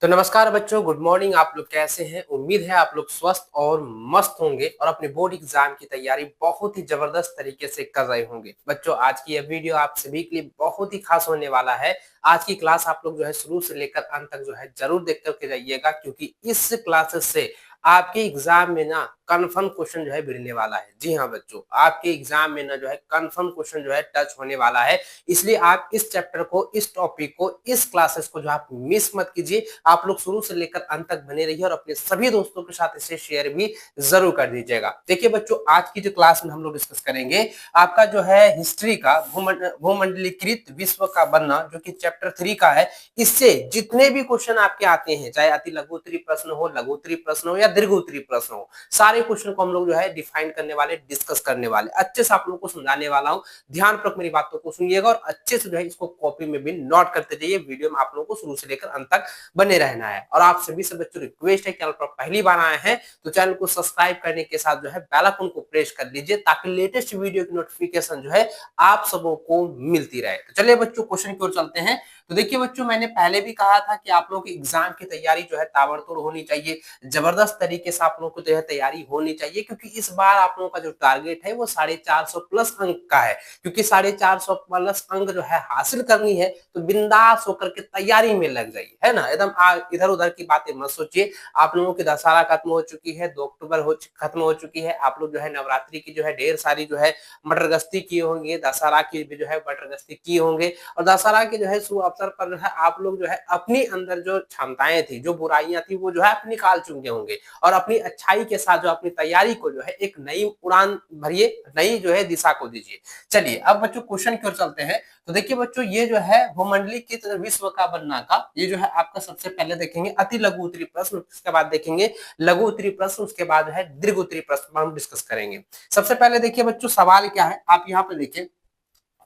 तो नमस्कार बच्चों, गुड मॉर्निंग। आप लोग कैसे हैं? उम्मीद है आप लोग स्वस्थ और मस्त होंगे और अपने बोर्ड एग्जाम की तैयारी बहुत ही जबरदस्त तरीके से कर रहे होंगे। बच्चों, आज की यह वीडियो आप सभी के लिए बहुत ही खास होने वाला है। आज की क्लास आप लोग जो है शुरू से लेकर अंत तक जो है जरूर देख करके जाइएगा, क्योंकि इस क्लासेस से आपके एग्जाम में ना कन्फर्म क्वेश्चन जो है भिड़ने वाला है। जी हाँ बच्चों, आपके एग्जाम में ना जो है कन्फर्म क्वेश्चन जो है टच होने वाला है। इसलिए आप इस चैप्टर को, इस टॉपिक को, इस क्लासेस को जो आप मिस मत कीजिए। आप लोग शुरू से लेकर अंत तक बने रहिए और अपने सभी दोस्तों के साथ इसे शेयर भी जरूर कर दीजिएगा। देखिए बच्चों, आज की जो क्लास में हम लोग डिस्कस करेंगे आपका जो है हिस्ट्री का भूमंडलीकृत विश्व का बनना, जो कि चैप्टर 3 का है। इससे जितने भी क्वेश्चन आपके आते हैं, चाहे अति लघु उत्तरीय प्रश्न हो, लघु उत्तरीय प्रश्न हो या दीर्घ उत्तरीय प्रश्न हो, सारे क्वेश्चन को हम लोग जो है डिफाइन करने वाले, डिस्कस करने वाले, अच्छे से आप लोगों को समझाने वाला हूं। ध्यानपूर्वक मेरी बातों को सुनिएगा और अच्छे से जो है इसको कॉपी में भी नोट करते जाइए। वीडियो में आप लोगों को शुरू से लेकर अंत तक बने रहना है। और आप सभी से बच्चों रिक्वेस्ट है, चैनल पर पहली बार आए हैं तो चैनल को सब्सक्राइब करने के साथ जो है बेल आइकन को प्रेस कर लीजिए, ताकि लेटेस्ट वीडियो की नोटिफिकेशन जो है आप सबों को मिलती रहे। तो चलिए बच्चों, क्वेश्चन की ओर चलते हैं। तो देखिए बच्चों, मैंने पहले भी कहा था कि आप लोगों की एग्जाम की तैयारी जो है ताबड़तोड़ होनी चाहिए, जबरदस्त तरीके से आप लोगों को जो है तैयारी होनी चाहिए, क्योंकि इस बार आप लोगों का जो टारगेट है वो 450 प्लस अंक का है। क्योंकि 450 प्लस अंक जो है हासिल करनी है, तो बिंदास होकर के तैयारी में लग जाइए, है ना। एकदम इधर उधर की बातें मत सोचिए। आप लोगों की दशहरा खत्म हो चुकी है, 2 अक्टूबर खत्म हो चुकी है। आप लोग जो है नवरात्रि की जो है ढेर सारी जो है मटर गश्ती किए होंगे, दशहरा की भी जो है मटर गश्ती किए होंगे, और दशहरा के जो है शुभ अवसर पर जो है आप लोग जो है अपनी अंदर जो क्षमताएं थी, जो बुराइयां थी, वो जो है अपनी निकाल चुके होंगे, और अपनी अच्छाई के साथ जो अपनी तैयारी को जो है एक नई उड़ान भरिए, नई जो है दिशा को दीजिए। चलिए अब बच्चों क्वेश्चन की ओर चलते हैं। तो देखिए बच्चों, ये जो है भूमंडलीकृत विश्व का बनना का, ये जो है आपका सबसे पहले देखेंगे अति लघु उत्तरीय प्रश्न, उसके बाद देखेंगे लघु उत्तरीय प्रश्न, उसके बाद जो है दीर्घ उत्तरीय प्रश्न पर हम डिस्कस करेंगे। सबसे पहले देखिए बच्चों, सवाल क्या है, आप यहाँ पे देखिए।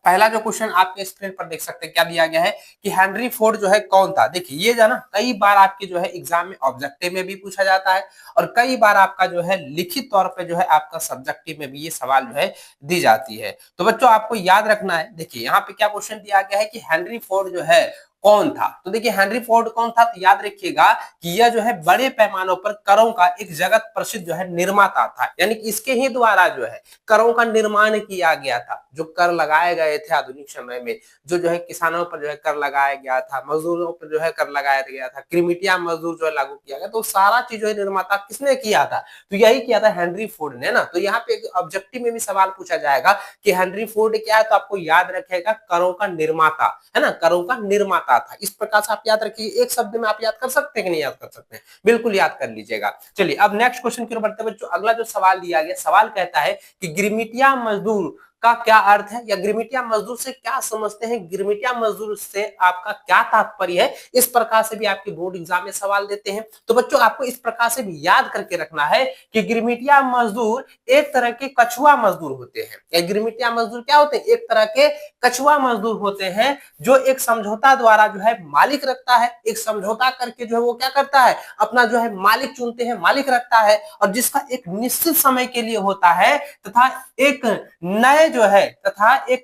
पहला जो क्वेश्चन आपके स्क्रीन पर देख सकते हैं, क्या दिया गया है कि हेनरी फोर्ड जो है कौन था। देखिए ये जो ना कई बार आपके जो है एग्जाम में ऑब्जेक्टिव में भी पूछा जाता है, और कई बार आपका जो है लिखित तौर पे जो है आपका सब्जेक्टिव में भी ये सवाल जो है दी जाती है। तो बच्चों आपको याद रखना है। देखिए यहाँ पे क्या क्वेश्चन दिया गया है कि हेनरी फोर्ड जो है कौन था। तो देखिए हेनरी फोर्ड कौन था, तो याद रखिएगा कि यह जो है बड़े पैमानों पर करों का एक जगत प्रसिद्ध जो है निर्माता था, यानी कि इसके ही द्वारा जो है करों का निर्माण किया गया था। जो कर लगाए गए थे आधुनिक समय में, जो है किसानों पर जो है कर लगाया गया था, मजदूरों पर जो है कर लगाया गया था, क्रिमिटिया मजदूर जो है लागू किया गया, तो सारा चीज जो है निर्माता किसने किया था, तो यही किया था हेनरी फोर्ड ने ना। तो यहाँ पे ऑब्जेक्टिव में भी सवाल पूछा जाएगा कि हेनरी फोर्ड क्या है, तो आपको याद रखेगा करों का निर्माता, है ना, करों का निर्माता था। इस प्रकार से आप याद रखिए। एक शब्द में आप याद कर सकते हैं कि नहीं याद कर सकते हैं, बिल्कुल याद कर लीजिएगा। चलिए अब नेक्स्ट क्वेश्चन की ओर बढ़ते हैं बच्चों। अगला जो सवाल दिया गया, सवाल कहता है कि गिरमिटिया मजदूर का क्या अर्थ है, या गिरमिटिया मजदूर से क्या समझते हैं, गिरमिटिया मजदूर से आपका क्या तात्पर्य है। इस प्रकार से भी आपके बोर्ड एग्जाम में सवाल देते हैं। तो बच्चों आपको इस प्रकार से भी याद करके रखना है कि गिरमिटिया मजदूर एक तरह के कछुआ मजदूर होते हैं। गिरमिटिया मजदूर क्या होते हैं, एक तरह के कछुआ मजदूर होते हैं, जो एक समझौता द्वारा जो है मालिक रखता है। एक समझौता करके जो है वो क्या करता है, अपना जो है मालिक चुनते हैं, मालिक रखता है, और जिसका एक निश्चित समय के लिए होता है, तथा एक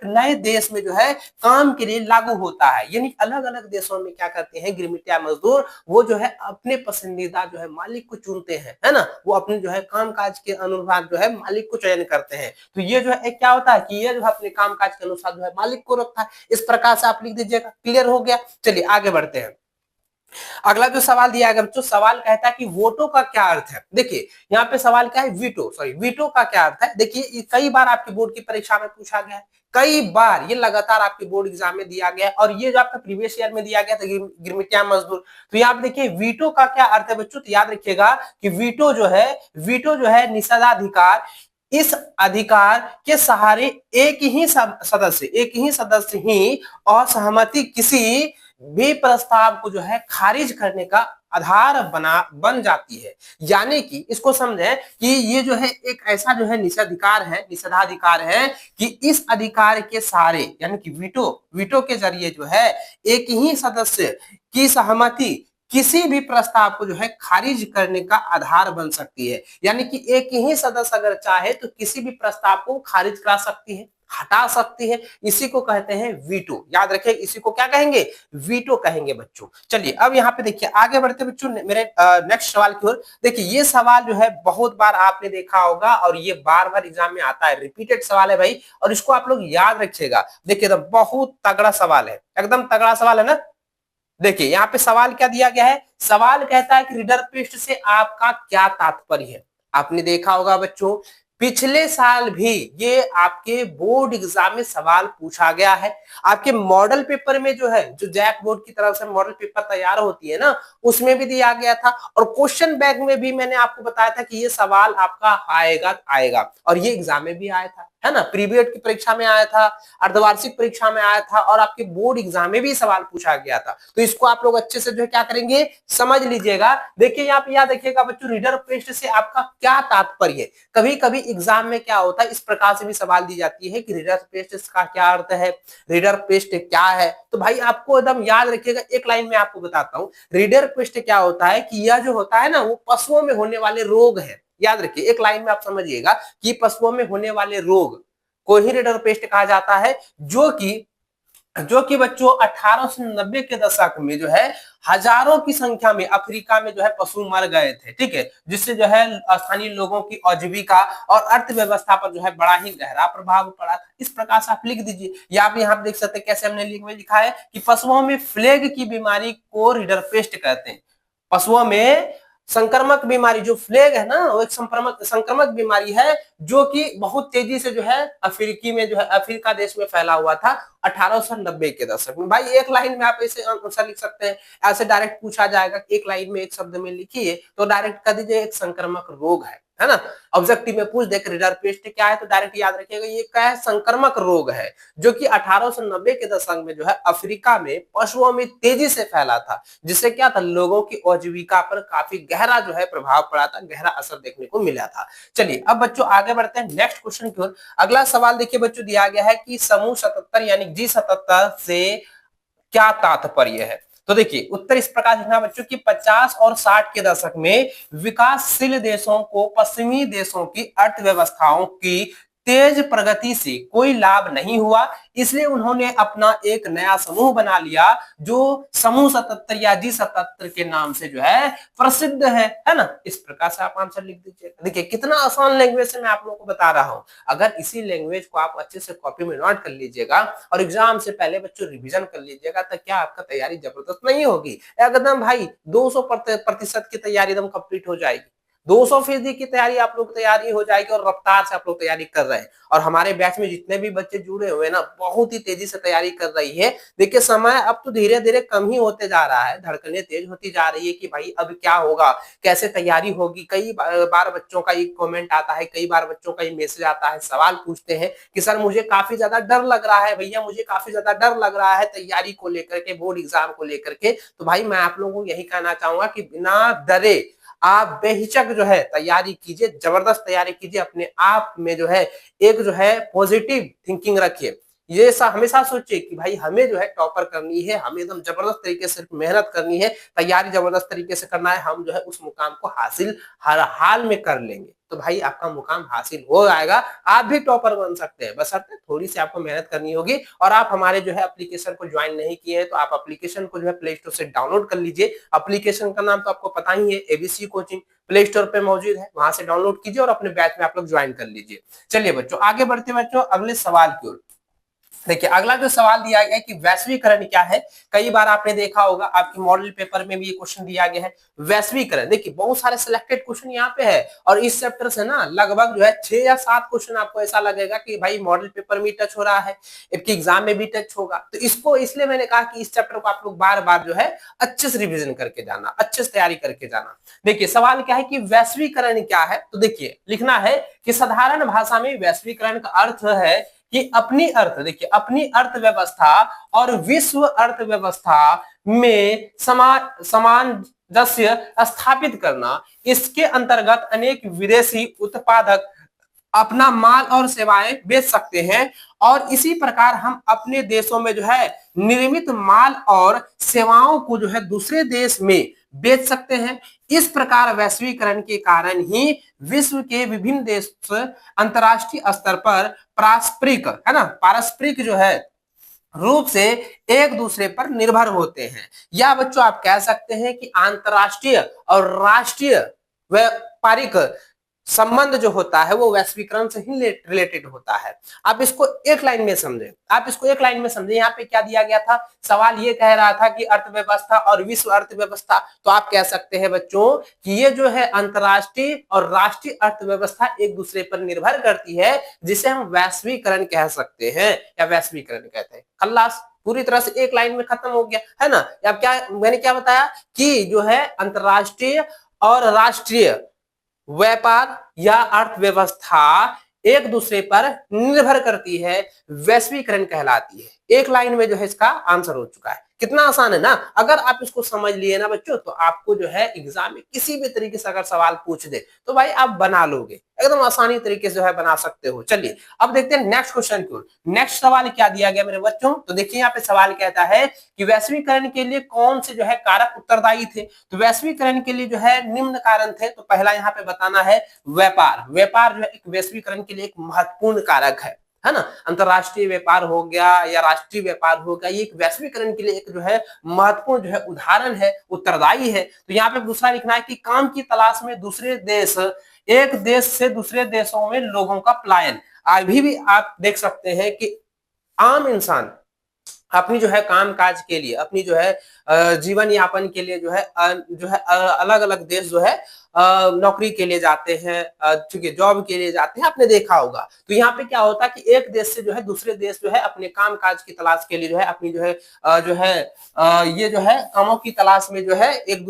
नए देश में जो है काम के लिए लागू होता है। यानी अलग अलग देशों में क्या करते हैं गिरमिटिया मजदूर, वो जो है अपने पसंदीदा जो है मालिक को चुनते हैं, है ना। वो अपने जो है कामकाज के अनुसार जो है मालिक को चयन करते हैं। तो ये जो है क्या होता है कि ये जो है अपने कामकाज के अनुसार जो है मालिक को रखता है। इस प्रकार से आप लिख दीजिएगा। क्लियर हो गया। चलिए आगे बढ़ते हैं। अगला जो सवाल दिया गया बच्चों, सवाल कहता है कि वोटो का क्या अर्थ है। देखिए यहाँ पे सवाल क्या है, वीटो का क्या अर्थ है। देखिए कई बार आपके बोर्ड की परीक्षा में पूछा गया है, कई बार ये लगातार आपके बोर्ड एग्जाम में दिया गया, और ये जो आपका प्रीवियस ईयर में दिया गया था गिरमिटिया मजदूर। तो यहाँ पे देखिए वीटो का क्या अर्थ है बच्चों, तो याद रखिएगा कि वीटो जो है निषेधाधिकार। इस अधिकार के सहारे एक ही सदस्य ही असहमति किसी भी प्रस्ताव को जो है खारिज करने का आधार बन जाती है। यानी कि इसको समझें कि ये जो है एक ऐसा जो है निषेधाधिकार है कि इस अधिकार के सारे, यानी कि वीटो के जरिए जो है एक ही सदस्य की सहमति किसी भी प्रस्ताव को जो है खारिज करने का आधार बन सकती है। यानी कि एक ही सदस्य अगर चाहे तो किसी भी प्रस्ताव को खारिज करा सकती है। हटा सकती है। इसी को कहते हैं वीटो। याद रखिए, इसी को क्या कहेंगे? वीटो कहेंगे बच्चों। चलिए अब यहाँ पे देखिए आगे बढ़ते बच्चों मेरे नेक्स्ट सवाल की ओर। देखिए ये सवाल जो है बहुत बार आपने देखा होगा और ये बार बार एग्जाम में आता है, रिपीटेड सवाल है भाई, और इसको आप लोग याद रखिएगा। देखिए बहुत तगड़ा सवाल है, एकदम तगड़ा सवाल है ना। देखिए यहाँ पे सवाल क्या दिया गया है? सवाल कहता है कि रीडर पृष्ठ से आपका क्या तात्पर्य है। आपने देखा होगा बच्चों, पिछले साल भी ये आपके बोर्ड एग्जाम में सवाल पूछा गया है। आपके मॉडल पेपर में जो है, जो जैक बोर्ड की तरफ से मॉडल पेपर तैयार होती है ना, उसमें भी दिया गया था। और क्वेश्चन बैंक में भी मैंने आपको बताया था कि ये सवाल आपका आएगा, और ये एग्जाम में भी आया था, है ना। प्रीवियड की परीक्षा में आया था, अर्धवार्षिक परीक्षा में आया था, और आपके बोर्ड एग्जाम में भी सवाल पूछा गया था। तो इसको आप लोग अच्छे से जो है क्या करेंगे, समझ लीजिएगा। देखिए यहाँ पे याद रखिएगा बच्चों, रीडर पृष्ठ से आपका क्या तात्पर्य है। कभी कभी एग्जाम में क्या होता है, इस प्रकार से भी सवाल दी जाती है कि रीडर पृष्ठ का क्या अर्थ है, रीडर पृष्ठ क्या है। तो भाई आपको एकदम याद रखिएगा, एक लाइन में आपको बताता हूँ। रीडर पृष्ठ क्या होता है कि यह जो होता है ना, वो पशुओं में होने वाले रोग है। याद रखिए, एक लाइन में आप समझिएगा कि पशुओं में होने वाले रोग को ही रीडर पेस्ट कहा जाता है, जो कि बच्चों 1890 के दशक में जो है हजारों की संख्या में अफ्रीका में जो है पशु मर गए थे, ठीक है, जिससे जो है स्थानीय लोगों की आजीविका और अर्थव्यवस्था पर जो है बड़ा ही गहरा प्रभाव पड़ा था। इस प्रकार से आप लिख दीजिए, या आप यहाँ देख सकते हैं कैसे हमने लिखा है कि पशुओं में फ्लेग की बीमारी को रीडर पेस्ट कहते हैं। पशुओं में संक्रमक बीमारी जो फ्लेग है ना, वो एक संक्रमक बीमारी है, जो कि बहुत तेजी से जो है अफ्रीकी में जो है अफ्रीका देश में फैला हुआ था 1890 के दशक में। भाई एक लाइन में आप ऐसे आंसर लिख सकते हैं, ऐसे डायरेक्ट पूछा जाएगा, एक लाइन में एक शब्द में लिखिए तो डायरेक्ट कर दीजिए एक संक्रमक रोग है ना। ऑब्जेक्टिव में पूछ दे रीडर पेस्ट क्या है तो डायरेक्ट याद रखिएगा ये क्या है, संक्रमक रोग है, जो कि 1890 के दशक में जो है अफ्रीका में पशुओं में तेजी से फैला था, जिससे क्या था, लोगों की आजीविका पर काफी गहरा जो है प्रभाव पड़ा था, गहरा असर देखने को मिला था। चलिए अब बच्चों आगे बढ़ते हैं नेक्स्ट क्वेश्चन की ओर। अगला सवाल देखिए बच्चों, दिया गया है कि समूह 77 यानी G77 से क्या तात्पर्य है। तो देखिए उत्तर इस प्रकार लिखना बच्चों कि 50 और 60 के दशक में विकासशील देशों को पश्चिमी देशों की अर्थव्यवस्थाओं की तेज प्रगति से कोई लाभ नहीं हुआ, इसलिए उन्होंने अपना एक नया समूह बना लिया, जो समूह 77 या G77 के नाम से जो है प्रसिद्ध है ना। इस प्रकार से आप आंसर लिख दीजिए। देखिए कितना आसान लैंग्वेज से मैं आप लोगों को बता रहा हूं। अगर इसी लैंग्वेज को आप अच्छे से कॉपी में नोट कर लीजिएगा और एग्जाम से पहले बच्चों रिवीजन कर लीजिएगा, तो क्या आपका तैयारी जबरदस्त नहीं होगी, एकदम भाई 200% की तैयारी एकदम कंप्लीट हो जाएगी। 200% की तैयारी आप लोग तैयारी हो जाएगी और रफ्तार से आप लोग तैयारी कर रहे हैं। और हमारे बैच में जितने भी बच्चे जुड़े हुए हैं ना, बहुत ही तेजी से तैयारी कर रही है। देखिए समय अब तो धीरे धीरे कम ही होते जा रहा है, धड़कनें तेज होती जा रही है कि भाई अब क्या होगा, कैसे तैयारी होगी। कई बार बच्चों का एक कमेंट आता है, कई बार बच्चों का ये मैसेज आता है, सवाल पूछते हैं कि सर मुझे काफी ज्यादा डर लग रहा है, भैया मुझे काफी ज्यादा डर लग रहा है तैयारी को लेकर के, बोर्ड एग्जाम को लेकर के। तो भाई मैं आप लोगों को यही कहना चाहूंगा कि बिना डरे आप बेहिचक जो है तैयारी कीजिए, जबरदस्त तैयारी कीजिए। अपने आप में जो है एक जो है पॉजिटिव थिंकिंग रखिए। ये हमेशा सोचिए कि भाई हमें जो है टॉपर करनी है, हमें एकदम जबरदस्त तरीके से मेहनत करनी है, तैयारी जबरदस्त तरीके से करना है, हम जो है उस मुकाम को हासिल हर हाल में कर लेंगे। तो भाई आपका मुकाम हासिल हो जाएगा, आप भी टॉपर बन सकते हैं, बस थोड़ी सी आपको मेहनत करनी होगी। और आप हमारे जो है एप्लीकेशन को ज्वाइन नहीं किए हैं तो आप एप्लीकेशन को जो है प्ले स्टोर से डाउनलोड कर लीजिए। एप्लीकेशन का नाम तो आपको पता ही है, एबीसी कोचिंग प्ले स्टोर पे मौजूद है, वहां से डाउनलोड कीजिए और अपने बैच में आप लोग ज्वाइन कर लीजिए। चलिए बच्चों आगे बढ़ते बच्चों अगले सवाल की ओर। देखिए अगला जो सवाल दिया गया है कि वैश्वीकरण क्या है। कई बार आपने देखा होगा आपके मॉडल पेपर में भी ये क्वेश्चन दिया गया है, वैश्वीकरण। देखिए बहुत सारे सिलेक्टेड क्वेश्चन यहाँ पे है और इस चैप्टर से ना लगभग जो है 6 या 7 क्वेश्चन आपको ऐसा लगेगा कि भाई मॉडल पेपर में टच हो रहा है, आपके एग्जाम में भी टच होगा। तो इसको इसलिए मैंने कहा कि इस चैप्टर को आप लोग बार बार जो है अच्छे से रिविजन करके जाना, अच्छे से तैयारी करके जाना। देखिए सवाल क्या है कि वैश्वीकरण क्या है। तो देखिए लिखना है कि साधारण भाषा में वैश्वीकरण का अर्थ है कि अपनी अर्थव्यवस्था और विश्व अर्थव्यवस्था में सामंजस्य स्थापित करना। इसके अंतर्गत अनेक विदेशी उत्पादक अपना माल और सेवाएं बेच सकते हैं और इसी प्रकार हम अपने देशों में जो है निर्मित माल और सेवाओं को जो है दूसरे देश में बेच सकते हैं। इस प्रकार वैश्वीकरण के कारण ही विश्व के विभिन्न देश अंतरराष्ट्रीय स्तर पर पारस्परिक जो है रूप से एक दूसरे पर निर्भर होते हैं, या बच्चों आप कह सकते हैं कि अंतरराष्ट्रीय और राष्ट्रीय व्यापारिक संबंध जो होता है वो वैश्वीकरण से ही रिलेटेड होता है। आप इसको एक लाइन में समझें, यहाँ पे क्या दिया गया था, सवाल ये कह रहा था कि अर्थव्यवस्था और विश्व अर्थव्यवस्था, तो आप कह सकते हैं बच्चों कि ये जो है अंतरराष्ट्रीय और राष्ट्रीय अर्थव्यवस्था एक दूसरे पर निर्भर करती है, जिसे हम वैश्वीकरण कह सकते हैं या वैश्वीकरण कहते हैं। खल्लास, पूरी तरह से एक लाइन में खत्म हो गया है ना। अब क्या मैंने क्या बताया कि जो है अंतरराष्ट्रीय और राष्ट्रीय व्यापार या अर्थव्यवस्था एक दूसरे पर निर्भर करती है, वैश्वीकरण कहलाती है। एक लाइन में जो है इसका आंसर हो चुका है। कितना आसान है ना। अगर आप इसको समझ लिए ना बच्चों, तो आपको जो है एग्जाम में किसी भी तरीके से अगर सवाल पूछ दे तो भाई आप बना लोगे, एकदम आसानी तरीके से जो है बना सकते हो। चलिए अब देखते हैं नेक्स्ट क्वेश्चन की ओर। नेक्स्ट सवाल क्या दिया गया मेरे बच्चों, तो देखिए यहाँ पे सवाल कहता है कि वैश्वीकरण के लिए कौन से जो है कारक उत्तरदायी थे। तो वैश्वीकरण के लिए जो है निम्न कारण थे। तो पहला यहाँ पे बताना है व्यापार जो है एक वैश्वीकरण के लिए एक महत्वपूर्ण कारक है ना। अंतरराष्ट्रीय व्यापार हो गया या राष्ट्रीय व्यापार हो गया, ये एक वैश्वीकरण के लिए एक जो है महत्वपूर्ण जो है उदाहरण है, उत्तरदायी है। तो यहाँ पे दूसरा लिखना है कि काम की तलाश में दूसरे देश, एक देश से दूसरे देशों में लोगों का पलायन। अभी भी आप देख सकते हैं कि आम इंसान अपनी जो है काम-काज के लिए, अपनी जो है जीवन यापन के लिए जो है अलग-अलग देश जो है नौकरी के लिए जाते हैं, ठीक है, जॉब के लिए जाते हैं, आपने देखा होगा। तो यहाँ पे क्या होता है कि एक देश से जो है दूसरे देश जो है अपने काम-काज की तलाश के लिए जो है अपनी जो है ये जो है कामों की तलाश में जो है एक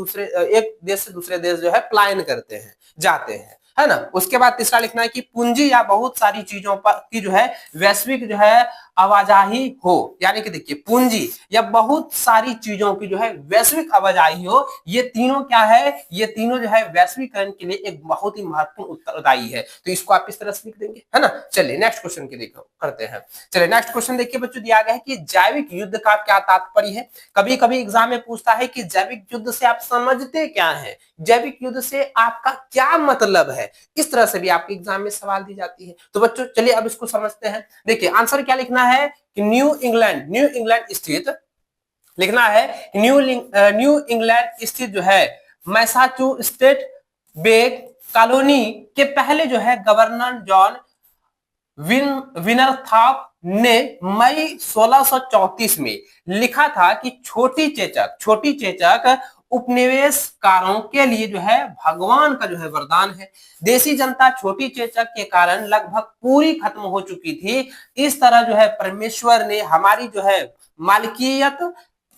देश से दूसरे देश जो है पलायन करते हैं, जाते हैं, है ना। उसके बाद तीसरा लिखना है कि पूंजी या बहुत सारी चीजों पर की जो है वैश्विक जो है आवाजाही हो, यानी कि देखिए पूंजी या बहुत सारी चीजों की जो है वैश्विक आवाजाही हो, ये तीनों क्या है, ये तीनों जो है वैश्वीकरण के लिए एक बहुत ही महत्वपूर्ण उत्तरदायी है। तो इसको आप इस तरह से लिख देंगे, है ना। चलिए नेक्स्ट क्वेश्चन की देखो करते हैं। चलिए नेक्स्ट क्वेश्चन देखिए बच्चों, दिया गया है कि जैविक युद्ध का क्या तात्पर्य है। कभी कभी एग्जाम में पूछता है कि जैविक युद्ध से आप समझते क्या है, जैविक युद्ध से आपका क्या मतलब है। इस तरह से भी आपके एग्जाम में सवाल दी जाती है। तो बच्चों चलिए अब इसको समझते हैं। देखिए आंसर क्या लिखना है कि न्यू इंग्लैंड स्थित लिखना है, न्यू इंग्लैंड स्थित जो है मैसाचुसेट्स बे कॉलोनी के पहले जो है गवर्नर जॉन विनरथॉप ने मई 1634 में लिखा था कि छोटी चेचक उपनिवेशकारों के लिए जो है भगवान का जो है वरदान है। देसी जनता छोटी चेचक के कारण लगभग पूरी खत्म हो चुकी थी। इस तरह जो है परमेश्वर ने हमारी जो है मालिकियत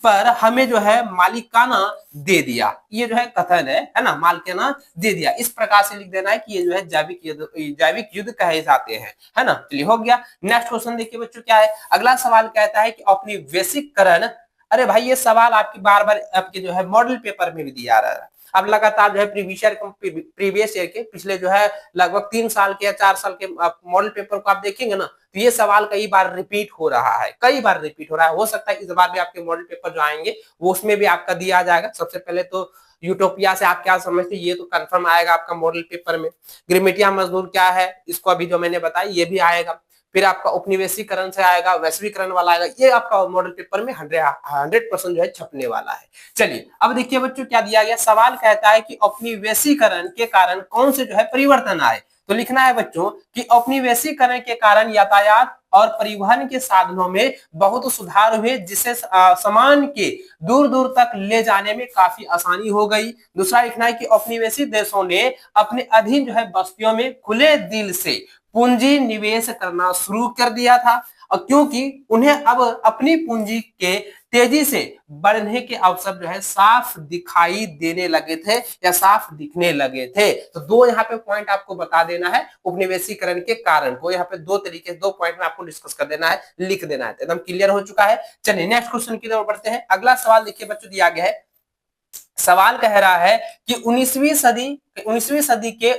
पर हमें जो है मालिकाना दे दिया। ये जो है कथन है ना, मालिकाना दे दिया। इस प्रकार से लिख देना है कि ये जो है जैविक युद्ध कहे जाते हैं, है ना। चलिए हो गया। नेक्स्ट क्वेश्चन देखिए बच्चों क्या है। अगला सवाल कहता है कि औपनिवेशिकरण, अरे भाई ये सवाल आपकी बार बार आपके जो है मॉडल पेपर में भी दिया रहा है। अब लगातार जो है प्रीवियस ईयर के पिछले जो है लगभग 3 साल के या 4 साल के मॉडल पेपर को आप देखेंगे ना, तो ये सवाल कई बार रिपीट हो रहा है। हो सकता है इस बार भी आपके मॉडल पेपर जो आएंगे वो उसमें भी आपका दिया जाएगा। सबसे पहले तो यूटोपिया से आप क्या समझते हैं, ये तो कंफर्म आएगा आपका मॉडल पेपर में। गिरमिटिया मजदूर क्या है, इसको अभी जो मैंने बताया ये भी आएगा। फिर आपका उपनिवेशीकरण से आएगा, वैश्वीकरण वाला आएगा, ये आपका मॉडल पेपर में 100% जो है छपने वाला है। चलिए अब देखिए बच्चों क्या दिया गया। सवाल कहता है कि उपनिवेशीकरण के कारण कौन से जो है परिवर्तन आए। तो लिखना है बच्चों कि औपनिवेशीकरण के कारण यातायात और परिवहन के साधनों में बहुत सुधार हुए, जिससे सामान के दूर दूर तक ले जाने में काफी आसानी हो गई। दूसरा लिखना है कि औपनिवेशिक देशों ने अपने अधीन जो है बस्तियों में खुले दिल से पूंजी निवेश करना शुरू कर दिया था, और क्योंकि उन्हें अब अपनी पूंजी के तेजी से बढ़ने के अवसर जो है साफ दिखाई देने लगे थे या साफ दिखने लगे थे। तो दो यहाँ पे पॉइंट आपको बता देना है उपनिवेशीकरण के कारण को। यहाँ पे दो पॉइंट में आपको डिस्कस कर देना है, लिख देना है। एकदम क्लियर हो चुका है। चलिए नेक्स्ट क्वेश्चन की तरफ बढ़ते हैं। अगला सवाल देखिए बच्चों दिया गया है। सवाल कह रहा है कि 19वीं सदी के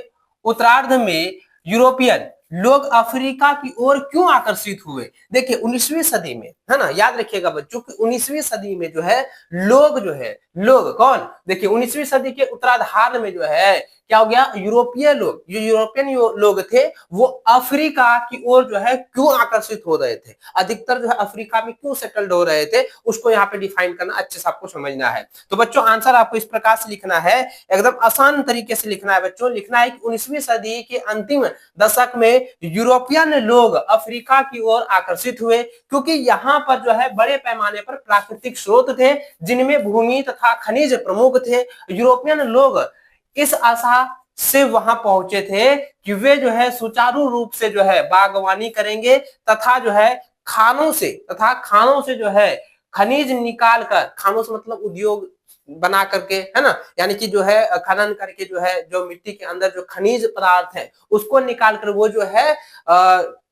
उत्तरार्ध में यूरोपियन लोग अफ्रीका की ओर क्यों आकर्षित हुए। देखिए 19वीं सदी में, है ना, याद रखिएगा बच्चों कि 19वीं सदी में जो है लोग जो है लोग कौन, देखिए 19वीं सदी के उत्तरार्ध में जो है क्या हो गया, यूरोपीय लोग, जो यूरोपियन लोग थे वो अफ्रीका की ओर जो है क्यों आकर्षित हो रहे थे, अधिकतर जो है अफ्रीका में क्यों सेटल्ड हो रहे थे, उसको यहाँ पे डिफाइन करना अच्छे से आपको समझना है। तो बच्चों आंसर आपको इस प्रकार से लिखना है, एकदम आसान तरीके से लिखना है बच्चों, लिखना है कि 19वीं सदी के अंतिम दशक में यूरोपियन लोग अफ्रीका की ओर आकर्षित हुए क्योंकि यहाँ पर जो है बड़े पैमाने पर प्राकृतिक स्रोत थे जिनमें भूमि तथा खनिज प्रमुख थे। यूरोपियन लोग इस आशा से वहां पहुंचे थे कि वे जो है सुचारू रूप से जो है बागवानी करेंगे तथा जो है खानों से जो है खनिज निकाल कर, खानों से मतलब उद्योग बना करके, है ना, यानी कि जो है खनन करके जो है जो मिट्टी के अंदर जो खनिज पदार्थ है उसको निकाल कर वो जो है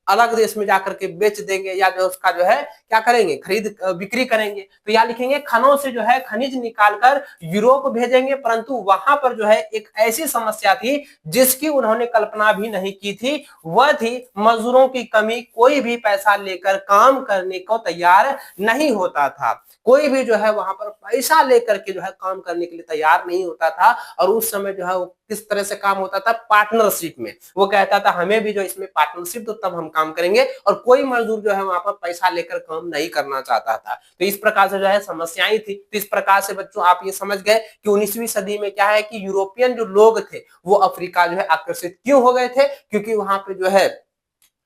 अलग देश में जाकर के बेच देंगे या जो उसका जो है क्या करेंगे, खरीद बिक्री करेंगे। तो यहाँ लिखेंगे खनों से जो है खनिज निकालकर यूरोप भेजेंगे, परंतु वहां पर जो है एक ऐसी समस्या थी जिसकी उन्होंने कल्पना भी नहीं की थी, वह थी मजदूरों की कमी, कोई भी पैसा लेकर काम करने को तैयार नहीं होता था, कोई भी जो है वहां पर पैसा लेकर के जो है काम करने के लिए तैयार नहीं होता था। और उस समय जो है वो किस तरह से काम होता था, पार्टनरशिप में, वो कहता था हमें भी जो इसमें पार्टनरशिप तो तब हम काम करेंगे, और कोई मजदूर जो है वहां पर पैसा लेकर काम नहीं करना चाहता था। तो इस प्रकार से जो है समस्याएं थी। तो इस प्रकार से बच्चों आप ये समझ गए कि 19वीं सदी में क्या है कि यूरोपियन जो लोग थे वो अफ्रीका जो है आकर्षित क्यों हो गए थे, क्योंकि वहां पे जो है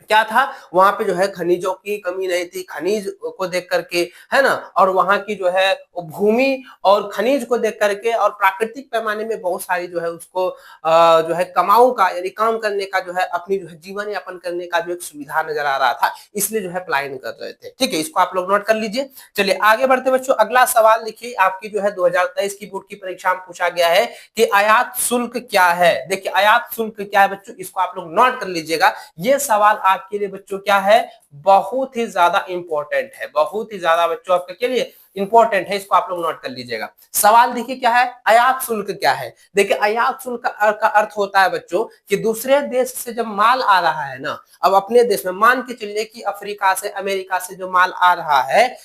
क्या था, वहां पे जो है खनिजों की कमी नहीं थी, खनिज को देख करके, है ना, और वहां की जो है भूमि और खनिज को देख करके और प्राकृतिक पैमाने में बहुत सारी जो है उसको जो है कमाऊ का यानी काम करने का जो है अपनी जो है जीवन यापन करने का जो एक सुविधा नजर आ रहा था, इसलिए जो है पलायन कर रहे थे। ठीक है, इसको आप लोग नोट कर लीजिए। चलिए आगे बढ़ते बच्चों, अगला सवाल देखिए, आपकी जो है 2023 की बोर्ड की परीक्षा में पूछा गया है कि आयात शुल्क क्या है। देखिए आयात शुल्क क्या है बच्चों, इसको आप लोग नोट कर लीजिएगा। ये सवाल आपके लिए बच्चों क्या है, बहुत ही ज्यादा इंपॉर्टेंट है, बहुत ही ज्यादा बच्चों आपके लिए इंपॉर्टेंट है, इसको आप लोग नोट कर लीजिएगा। सवाल देखिए क्या है, आयात शुल्क क्या है। देखिए आयात शुल्क का अर्थ होता है बच्चों कि दूसरे देश से जब माल आ रहा है ना, अब अपने देश में मान के चलिए कि अफ्रीका से अमेरिका से जो माल आ रहा है,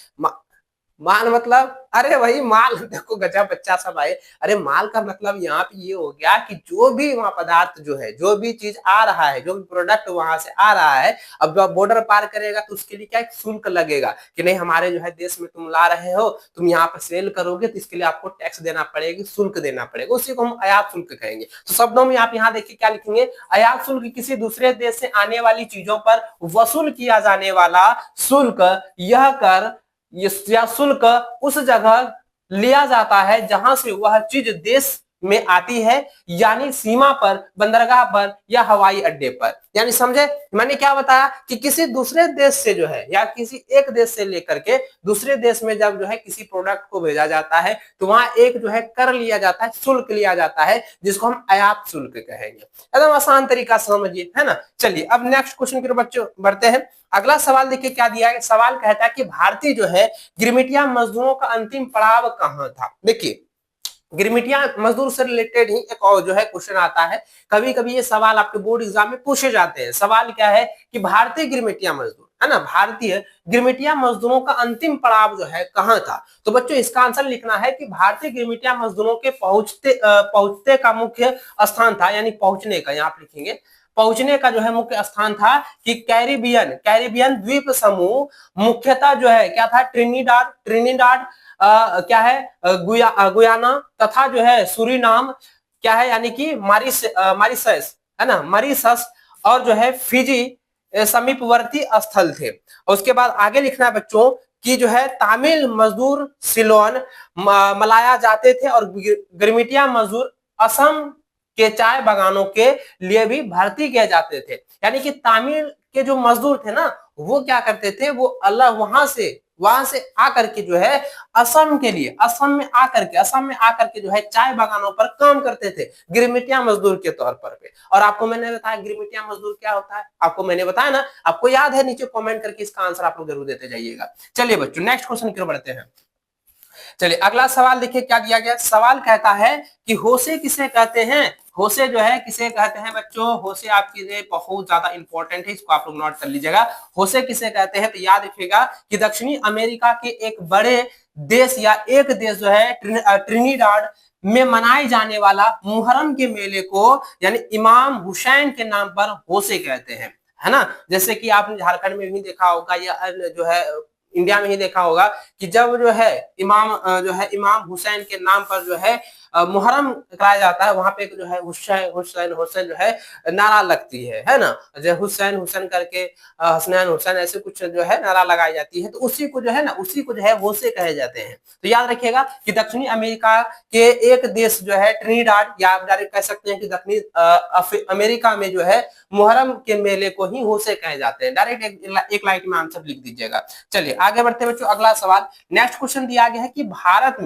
माल मतलब अरे वही माल, देखो गजब बच्चा सब आए, अरे माल का मतलब यहाँ पे ये हो गया कि जो भी वहां पदार्थ जो है, जो भी चीज आ रहा है, जो भी प्रोडक्ट वहां से आ रहा है, अब जब बॉर्डर पार करेगा तो उसके लिए क्या एक शुल्क लगेगा कि नहीं हमारे जो है देश में तुम ला रहे हो, तुम यहाँ पे सेल करोगे तो इसके लिए आपको टैक्स देना पड़ेगा, शुल्क देना पड़ेगा, उसी को हम आयात शुल्क कहेंगे। तो शब्दों में आप यहाँ देखिए क्या लिखेंगे, आयात शुल्क किसी दूसरे देश से आने वाली चीजों पर वसूल किया जाने वाला शुल्क, यह कर या शुल्क उस जगह लिया जाता है जहां से वह चीज देश में आती है, यानी सीमा पर, बंदरगाह पर या हवाई अड्डे पर। यानी समझे मैंने क्या बताया कि किसी दूसरे देश से जो है या किसी एक देश से लेकर के दूसरे देश में जब जो है किसी प्रोडक्ट को भेजा जाता है तो वहां एक जो है कर लिया जाता है, शुल्क लिया जाता है, जिसको हम आयात शुल्क कहेंगे। एकदम आसान तरीका समझिए, है ना। चलिए अब नेक्स्ट क्वेश्चन की बच्चों बढ़ते हैं। अगला सवाल देखिए क्या दिया है, सवाल कहता है कि भारतीय जो है गिरमिटिया मजदूरों का अंतिम पड़ाव कहां था। देखिए गिरमिटिया मजदूर से रिलेटेड ही एक और जो है क्वेश्चन आता है, कभी कभी ये सवाल आपके बोर्ड एग्जाम में पूछे जाते हैं। सवाल क्या है कि भारतीय गिरमिटिया मजदूर, है ना, भारतीय गिरमिटिया मजदूरों का अंतिम पड़ाव जो है कहां था। तो बच्चों इसका आंसर लिखना है कि भारतीय गिरमिटिया मजदूरों के पहुंचते का मुख्य स्थान था, यानी पहुंचने का, यहाँ पे लिखेंगे पहुंचने का जो है मुख्य स्थान था कि कैरिबियन द्वीप समूह, मुख्यतः जो है क्या था, ट्रिनिडाड क्या है, गुयाना तथा जो है सूरीनाम क्या है, यानी कि मॉरिशस, है ना, मॉरिशस और जो है फिजी समीपवर्ती स्थल थे। और उसके बाद आगे लिखना है बच्चों कि जो है तमिल मजदूर सिलोन मलाया जाते थे और गिरमिटिया मजदूर असम के चाय बागानों के लिए भी भर्ती किए जाते थे। यानी कि तमिल के जो मजदूर थे ना वो क्या करते थे, वो अलग वहां से आकर के जो है असम में आकर के जो है चाय बागानों पर काम करते थे गिरमिटिया मजदूर के तौर पर पे। और आपको मैंने बताया गिरमिटिया मजदूर क्या होता है, आपको मैंने बताया ना, आपको याद है, नीचे कमेंट करके इसका आंसर आप लोग जरूर देते जाइएगा। चलिए बच्चों नेक्स्ट क्वेश्चन की ओर बढ़ते हैं। चलिए अगला सवाल देखिए क्या दिया गया, सवाल कहता है कि होशे किसे कहते हैं। होशे जो है किसे कहते हैं बच्चों, होशे आपके लिए बहुत ज्यादा इंपॉर्टेंट है, इसको आप लोग नोट कर लीजिएगा। होशे किसे कहते हैं तो याद रखिएगा कि दक्षिणी अमेरिका के एक बड़े देश या एक देश जो है ट्रिनिडाड में मनाए जाने वाला मुहर्रम के मेले को यानी इमाम हुसैन के नाम पर होसे कहते हैं, है ना। जैसे कि आपने झारखंड में भी देखा होगा या जो है इंडिया में ही देखा होगा कि जब जो है इमाम हुसैन के नाम पर जो है मुहर्रम कराया जाता है, वहां पे जो है हुसैन हुसैन हुसैन जो है नारा लगती है ना। जो हुसैन हुसैन करके हसनैन हुसैन ऐसे कुछ जो है नारा लगाई जाती है, तो उसी को जो है ना उसी को जो है होसे कहे जाते हैं। तो याद रखिएगा कि दक्षिणी अमेरिका के एक देश जो है ट्रिनिडाड, या आप डायरेक्ट कह सकते हैं कि दक्षिणी अमेरिका में जो है मुहर्रम के मेले को ही होसे कहे जाते हैं। डायरेक्ट एक लाइन में आंसर लिख दीजिएगा। चलिए आगे बढ़ते हैं बच्चों, अगला सवाल। नेक्स्ट क्वेश्चन दिया गया है कि भारत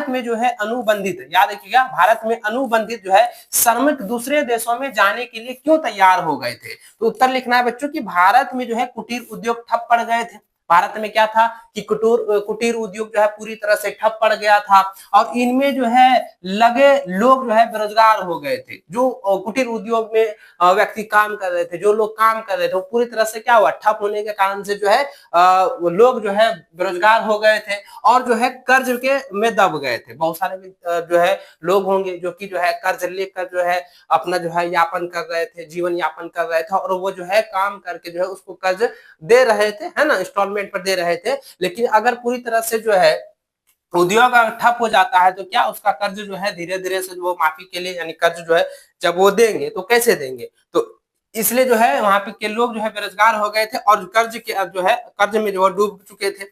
में जो है अनुबंधित, याद रखिएगा, भारत में अनुबंधित जो है श्रमिक दूसरे देशों में जाने के लिए क्यों तैयार हो गए थे। तो उत्तर लिखना है बच्चों कि भारत में जो है कुटीर उद्योग ठप पड़ गए थे। भारत में क्या था कि कुटीर उद्योग जो है पूरी तरह से ठप पड़ गया था, और इनमें जो है लगे लोग जो है बेरोजगार हो गए थे। जो कुटीर उद्योग में व्यक्ति काम कर रहे थे, जो लोग काम कर रहे थे, वो पूरी तरह से क्या हुआ, ठप होने के कारण से जो है लोग जो है बेरोजगार हो गए थे और जो है कर्ज के में दब गए थे। बहुत सारे जो है लोग होंगे जो कि जो है कर्ज लेकर जो है अपना जो है यापन कर रहे थे, जीवन यापन कर रहे थे, और वो जो है काम करके जो है उसको कर्ज दे रहे थे, है ना, इंस्टॉलमेंट पर दे रहे थे। लेकिन अगर पूरी तरह से जो है उद्योग अगर ठप हो जाता है तो क्या उसका कर्ज जो है धीरे धीरे से वो माफी के लिए, यानी कर्ज जो है जब वो देंगे तो कैसे देंगे, तो इसलिए जो है वहां पे के लोग जो है बेरोजगार हो गए थे और कर्ज के जो है कर्ज में जो डूब चुके थे।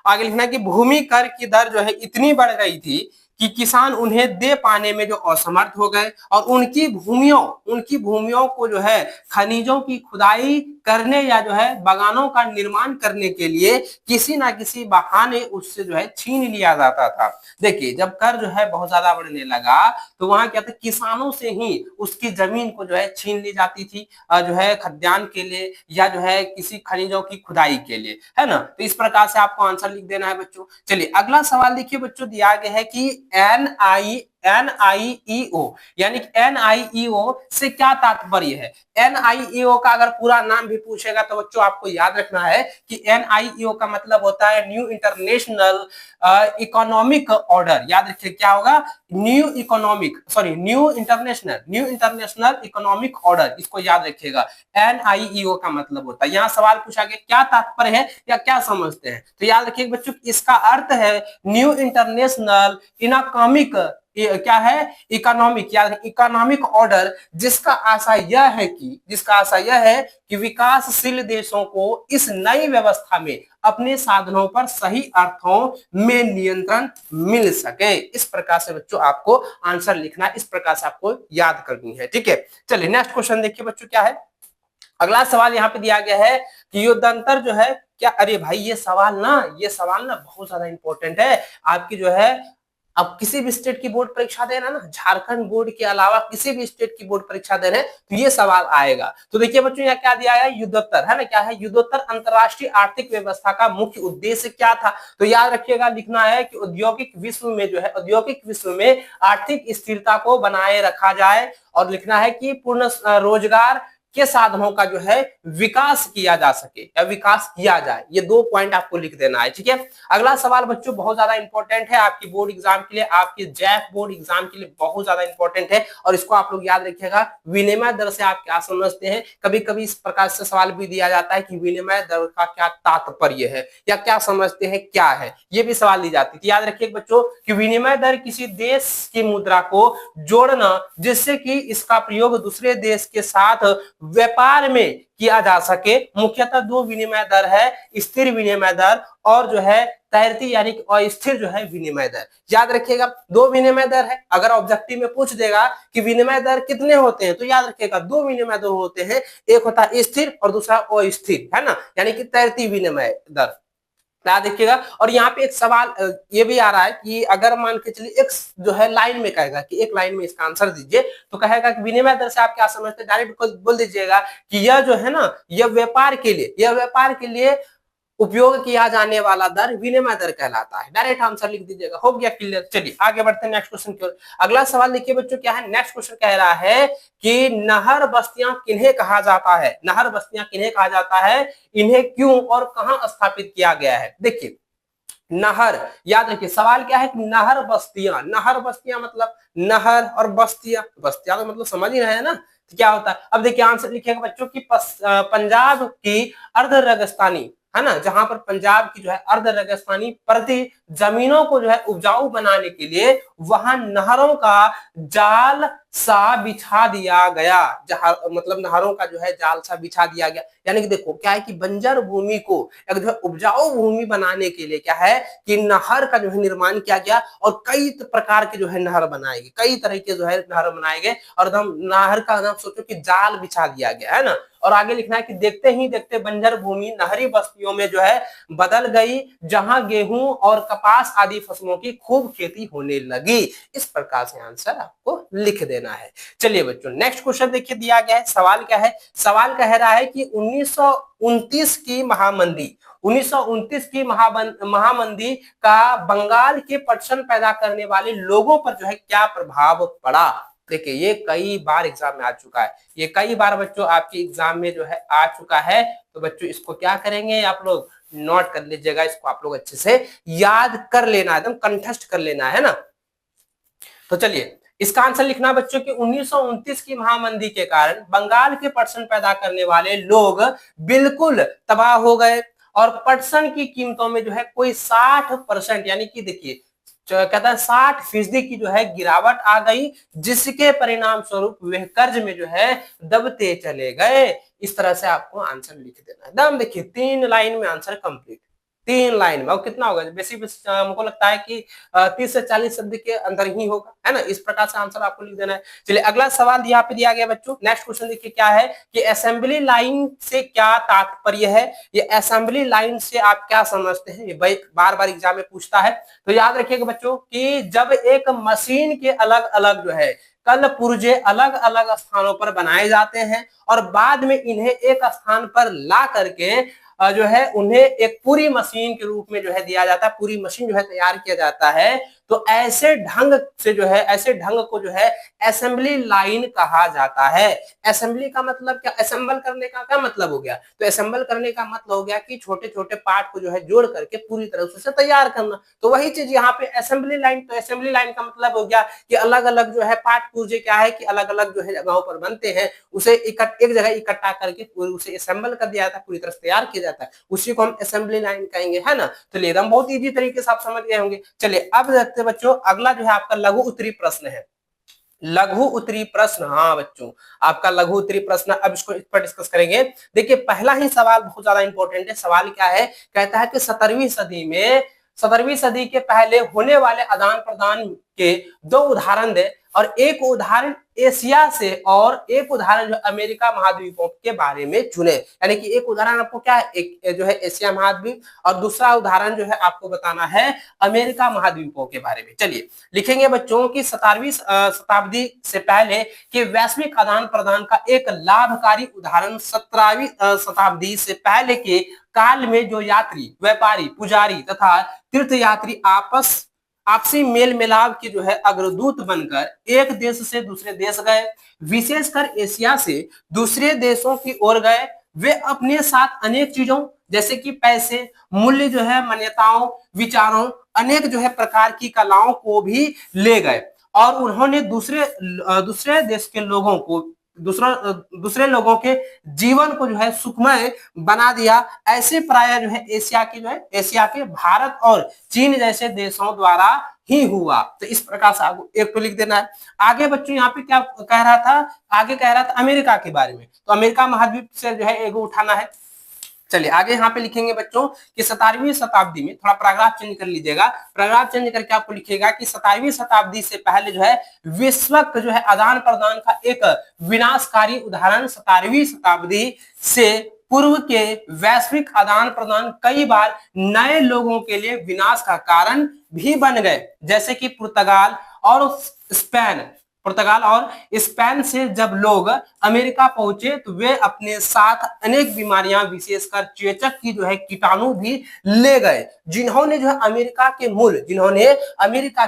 आगे लिखना कि भूमि कर की दर जो है इतनी बढ़ गई थी कि किसान उन्हें दे पाने में जो असमर्थ हो गए, और उनकी भूमियों को जो है खनिजों की खुदाई करने या जो है बगानों का निर्माण करने के लिए किसी ना किसी बहाने उससे जो है छीन लिया जाता था। देखिए जब कर जो है बहुत ज्यादा बढ़ने लगा तो वहां क्या था, किसानों से ही उसकी जमीन को जो है छीन ली जाती थी, जो है खाद्यान्न के लिए या जो है किसी खनिजों की खुदाई के लिए, है ना। तो इस प्रकार से आपको आंसर लिख देना है बच्चों। चलिए अगला सवाल देखिए बच्चों, दिया गया है कि NIEO यानी NIEO से क्या तात्पर्य है। NIEO का अगर पूरा नाम भी पूछेगा तो बच्चों आपको याद रखना है कि NIEO का मतलब होता है न्यू इंटरनेशनल इकोनॉमिक ऑर्डर। याद रखिए क्या होगा, न्यू इंटरनेशनल इकोनॉमिक ऑर्डर, इसको याद रखिएगा। NIEO का मतलब होता है, यहाँ सवाल पूछा गया क्या तात्पर्य है या क्या समझते हैं, तो याद रखिए बच्चों इसका अर्थ है न्यू इंटरनेशनल इकोनॉमिक, क्या है, इकोनॉमिक, या इकोनॉमिक ऑर्डर, जिसका आशय यह है कि विकासशील देशों को इस नई व्यवस्था में अपने साधनों पर सही अर्थों में नियंत्रण मिल सके। इस प्रकार से बच्चों आपको आंसर लिखना है, इस प्रकार से आपको याद करनी है, ठीक है। चलिए नेक्स्ट क्वेश्चन देखिए बच्चों क्या है। अगला सवाल यहाँ पे दिया गया है कि युद्धांतर जो है क्या, अरे भाई ये सवाल ना बहुत ज्यादा इंपॉर्टेंट है आपकी जो है, अब किसी भी स्टेट की बोर्ड परीक्षा देना ना, झारखंड बोर्ड के अलावा किसी भी स्टेट की बोर्ड परीक्षा देना तो ये सवाल आएगा। तो देखिए बच्चों यहाँ क्या दिया है, युद्धोत्तर, है ना, क्या है युद्धोत्तर अंतरराष्ट्रीय आर्थिक व्यवस्था का मुख्य उद्देश्य क्या था। तो याद रखिएगा लिखना है कि औद्योगिक विश्व में आर्थिक स्थिरता को बनाए रखा जाए, और लिखना है कि पूर्ण रोजगार के साधनों का जो है विकास किया जा सके या विकास किया जाए। ये 2 पॉइंट आपको लिख देना है, ठीक है। अगला सवाल बच्चों बहुत ज्यादा इंपॉर्टेंट है आपकी बोर्ड एग्जाम के लिए, आपके जैक बोर्ड एग्जाम के लिए बहुत ज्यादा इंपॉर्टेंट है, और इसको आप लोग याद रखिएगा। विनिमय दर से आप क्या समझते हैं, कभी कभी इस प्रकार से सवाल भी दिया जाता है कि विनिमय दर का क्या तात्पर्य है या क्या समझते हैं क्या है, ये भी सवाल दी जाती है। याद रखिए बच्चों कि विनिमय दर किसी देश की मुद्रा को जोड़ना जिससे कि इसका प्रयोग दूसरे देश के साथ व्यापार में किया जा सके। मुख्यतः 2 विनिमय दर है, स्थिर विनिमय दर और जो है तैरती यानी अस्थिर जो है विनिमय दर। याद रखिएगा 2 विनिमय दर है, अगर ऑब्जेक्टिव में पूछ देगा कि विनिमय दर कितने होते हैं तो याद रखिएगा 2 विनिमय दर होते हैं, एक होता है स्थिर और दूसरा अस्थिर, है ना, यानी कि तैरती विनिमय दर। याद रखिएगा। और यहाँ पे एक सवाल ये भी आ रहा है कि अगर मान के चलिए एक जो है लाइन में कहेगा कि एक लाइन में इसका आंसर दीजिए, तो कहेगा कि विनिमय दर से आप क्या समझते हैं, डायरेक्ट बोल दीजिएगा कि यह जो है ना यह व्यापार के लिए उपयोग किया जाने वाला दर विनिमय दर कहलाता है। डायरेक्ट आंसर लिख दीजिएगा, हो गया क्लियर। चलिए आगे बढ़ते हैं नेक्स्ट क्वेश्चन की ओर। अगला सवाल देखिए बच्चों क्या है, नेक्स्ट क्वेश्चन कह रहा है कि नहर बस्तियां किन्हें कहा जाता है, इन्हें क्यों और कहां स्थापित किया गया है। देखिए नहर। याद रखिए सवाल क्या है कि नहर बस्तियां मतलब नहर और बस्तियां, बस्तियां तो मतलब समझ ही रहे हैं ना, तो क्या होता है। अब देखिए आंसर लिखिएगा बच्चों की पंजाब की अर्ध रेगिस्तानी, है ना, जहां पर पंजाब की जो है अर्ध रेगिस्तानी प्रति जमीनों को जो है उपजाऊ बनाने के लिए वहां नहरों का जाल सा बिछा दिया गया, जहां मतलब नहरों का जो है जाल सा बिछा दिया गया। यानी कि देखो क्या है कि बंजर भूमि को एक जो है उपजाऊ भूमि बनाने के लिए क्या है कि नहर का जो है निर्माण किया गया, और कई प्रकार के जो है नहर बनाए गए, कई तरह के जो है नहर बनाए गए, और एकदम नहर का नाम सोचो कि जाल बिछा दिया गया, है ना। और आगे लिखना है कि देखते ही देखते बंजर भूमि नहरी बस्तियों में जो है बदल गई, जहां गेहूं और कपास आदि फसलों की खूब खेती होने लगी। इस प्रकार से आंसर आपको लिख देना है। चलिए बच्चों नेक्स्ट क्वेश्चन देखिए दिया गया है, सवाल क्या है, सवाल कह रहा है कि 1929 की महामंदी, 1929 की महामंदी का बंगाल के पटसन पैदा करने वाले लोगों पर जो है क्या प्रभाव पड़ा। देखिए ये कई बार एग्जाम में आ चुका है, ये कई बार बच्चों आपके एग्जाम में जो है आ चुका है। तो बच्चों इसको क्या करेंगे आप लोग नोट कर लीजिएगा, इसको आप लोग अच्छे से याद कर लेना, एकदम कंठस्थ कर लेना, है ना। तो चलिए इसका आंसर लिखना बच्चों की 1929 की महामंदी के कारण बंगाल के पटसन पैदा करने वाले लोग बिल्कुल तबाह हो गए, और पटसन की कीमतों में जो है कोई 60% यानी कि देखिए कहता है 60% की जो है गिरावट आ गई, जिसके परिणाम स्वरूप वह कर्ज में जो है दबते चले गए। इस तरह से आपको आंसर लिख देना है एकदम, देखिए 3 लाइन में आंसर कंप्लीट, 3 लाइन में। और कितना होगा बेसिक हमको लगता है कि 30 से 40 शब्द के अंदर ही होगा, है ना। इस प्रकार से आंसर आपको लिख देना है। चलिए अगला सवाल यहाँ पे दिया गया बच्चों, नेक्स्ट क्वेश्चन देखिए क्या है कि असेंबली लाइन से क्या तात्पर्य है। ये असेंबली लाइन से आप क्या समझते हैं, ये बार बार एग्जाम में पूछता है। तो याद रखिएगा बच्चों कि जब एक मशीन के अलग अलग जो है कल पुर्जे अलग अलग स्थानों पर बनाए जाते हैं, और बाद में इन्हें एक स्थान पर ला करके जो है उन्हें एक पूरी मशीन के रूप में जो है दिया जाता है, पूरी मशीन जो है तैयार किया जाता है। तो ऐसे ढंग से जो है, ऐसे ढंग को जो है असेंबली लाइन कहा जाता है। असेंबली का मतलब क्या, असेंबल करने का क्या मतलब हो गया, तो असेंबल करने का मतलब हो गया कि छोटे छोटे पार्ट को जो है जोड़ करके पूरी तरह से तैयार करना। तो वही चीज यहाँ पे असेंबली लाइन, तो असेंबली लाइन का मतलब हो गया कि अलग अलग जो है पार्ट पुर्जे क्या है कि अलग अलग जो है जगहों पर बनते हैं, उसे एक जगह इकट्ठा करके उसे असेंबल कर दिया जाता है, पूरी तरह से तैयार किया जाता है, उसी को हम असेंबली लाइन कहेंगे, है ना। तो एकदम बहुत इजी तरीके से आप समझ गए होंगे। चलिए अब देखते हैं बच्चों अगला जो है आपका लघु उत्तरी प्रश्न है, लघु उत्तरी प्रश्न। हाँ बच्चों आपका लघु उत्तरी प्रश्न, अब इसको इस पर डिस्कस करेंगे। देखिए पहला ही सवाल बहुत ज्यादा इंपॉर्टेंट है। सवाल क्या है, कहता है कि 17वीं सदी के पहले होने वाले आदान प्रदान के 2 उदाहरण दे, और एक उदाहरण एशिया से और एक उदाहरण जो अमेरिका महाद्वीपों के बारे में चुने। यानी कि एक उदाहरण आपको क्या है, एक जो है एशिया महाद्वीप, और दूसरा उदाहरण जो है आपको बताना है अमेरिका महाद्वीपों के बारे में। चलिए लिखेंगे बच्चों की 17वीं शताब्दी से पहले के वैश्विक आदान प्रदान का एक लाभकारी उदाहरण 17वीं शताब्दी से पहले के काल में जो यात्री, व्यापारी, पुजारी तथा तीर्थयात्री आपसी मेल मिलाप के जो है अग्रदूत बनकर एक देश से दूसरे देश गए, विशेषकर एशिया से दूसरे देशों की ओर गए। वे अपने साथ अनेक चीजों जैसे कि पैसे, मूल्य जो है, मान्यताओं, विचारों, अनेक जो है प्रकार की कलाओं को भी ले गए, और उन्होंने दूसरे देश के लोगों को, दूसरे लोगों के जीवन को जो है सुखमय बना दिया। ऐसे प्राय जो है एशिया के भारत और चीन जैसे देशों द्वारा ही हुआ। तो इस प्रकार से एक तो लिख देना है। आगे बच्चों यहाँ पे क्या कह रहा था, आगे कह रहा था अमेरिका के बारे में, तो अमेरिका महाद्वीप से जो है एगो उठाना है। चलिए आगे यहाँ पे लिखेंगे बच्चों कि 17वीं शताब्दी में, थोड़ा पैराग्राफ चेंज कर लीजिएगा, पैराग्राफ चेंज करके आपको लिखेगा कि 17वीं शताब्दी से पहले जो है विश्वक जो है आदान प्रदान का एक विनाशकारी उदाहरण 17वीं शताब्दी से पूर्व के वैश्विक आदान प्रदान कई बार नए लोगों के लिए विनाश का कारण भी बन गए, जैसे कि पुर्तगाल और स्पेन। पुर्तगाल और स्पेन से जब लोग अमेरिका पहुंचे तो वे अपने साथ अनेक बीमारियां विशेषकर चेचक की जो है कीटाणु भी ले गए, जिन्होंने अमेरिका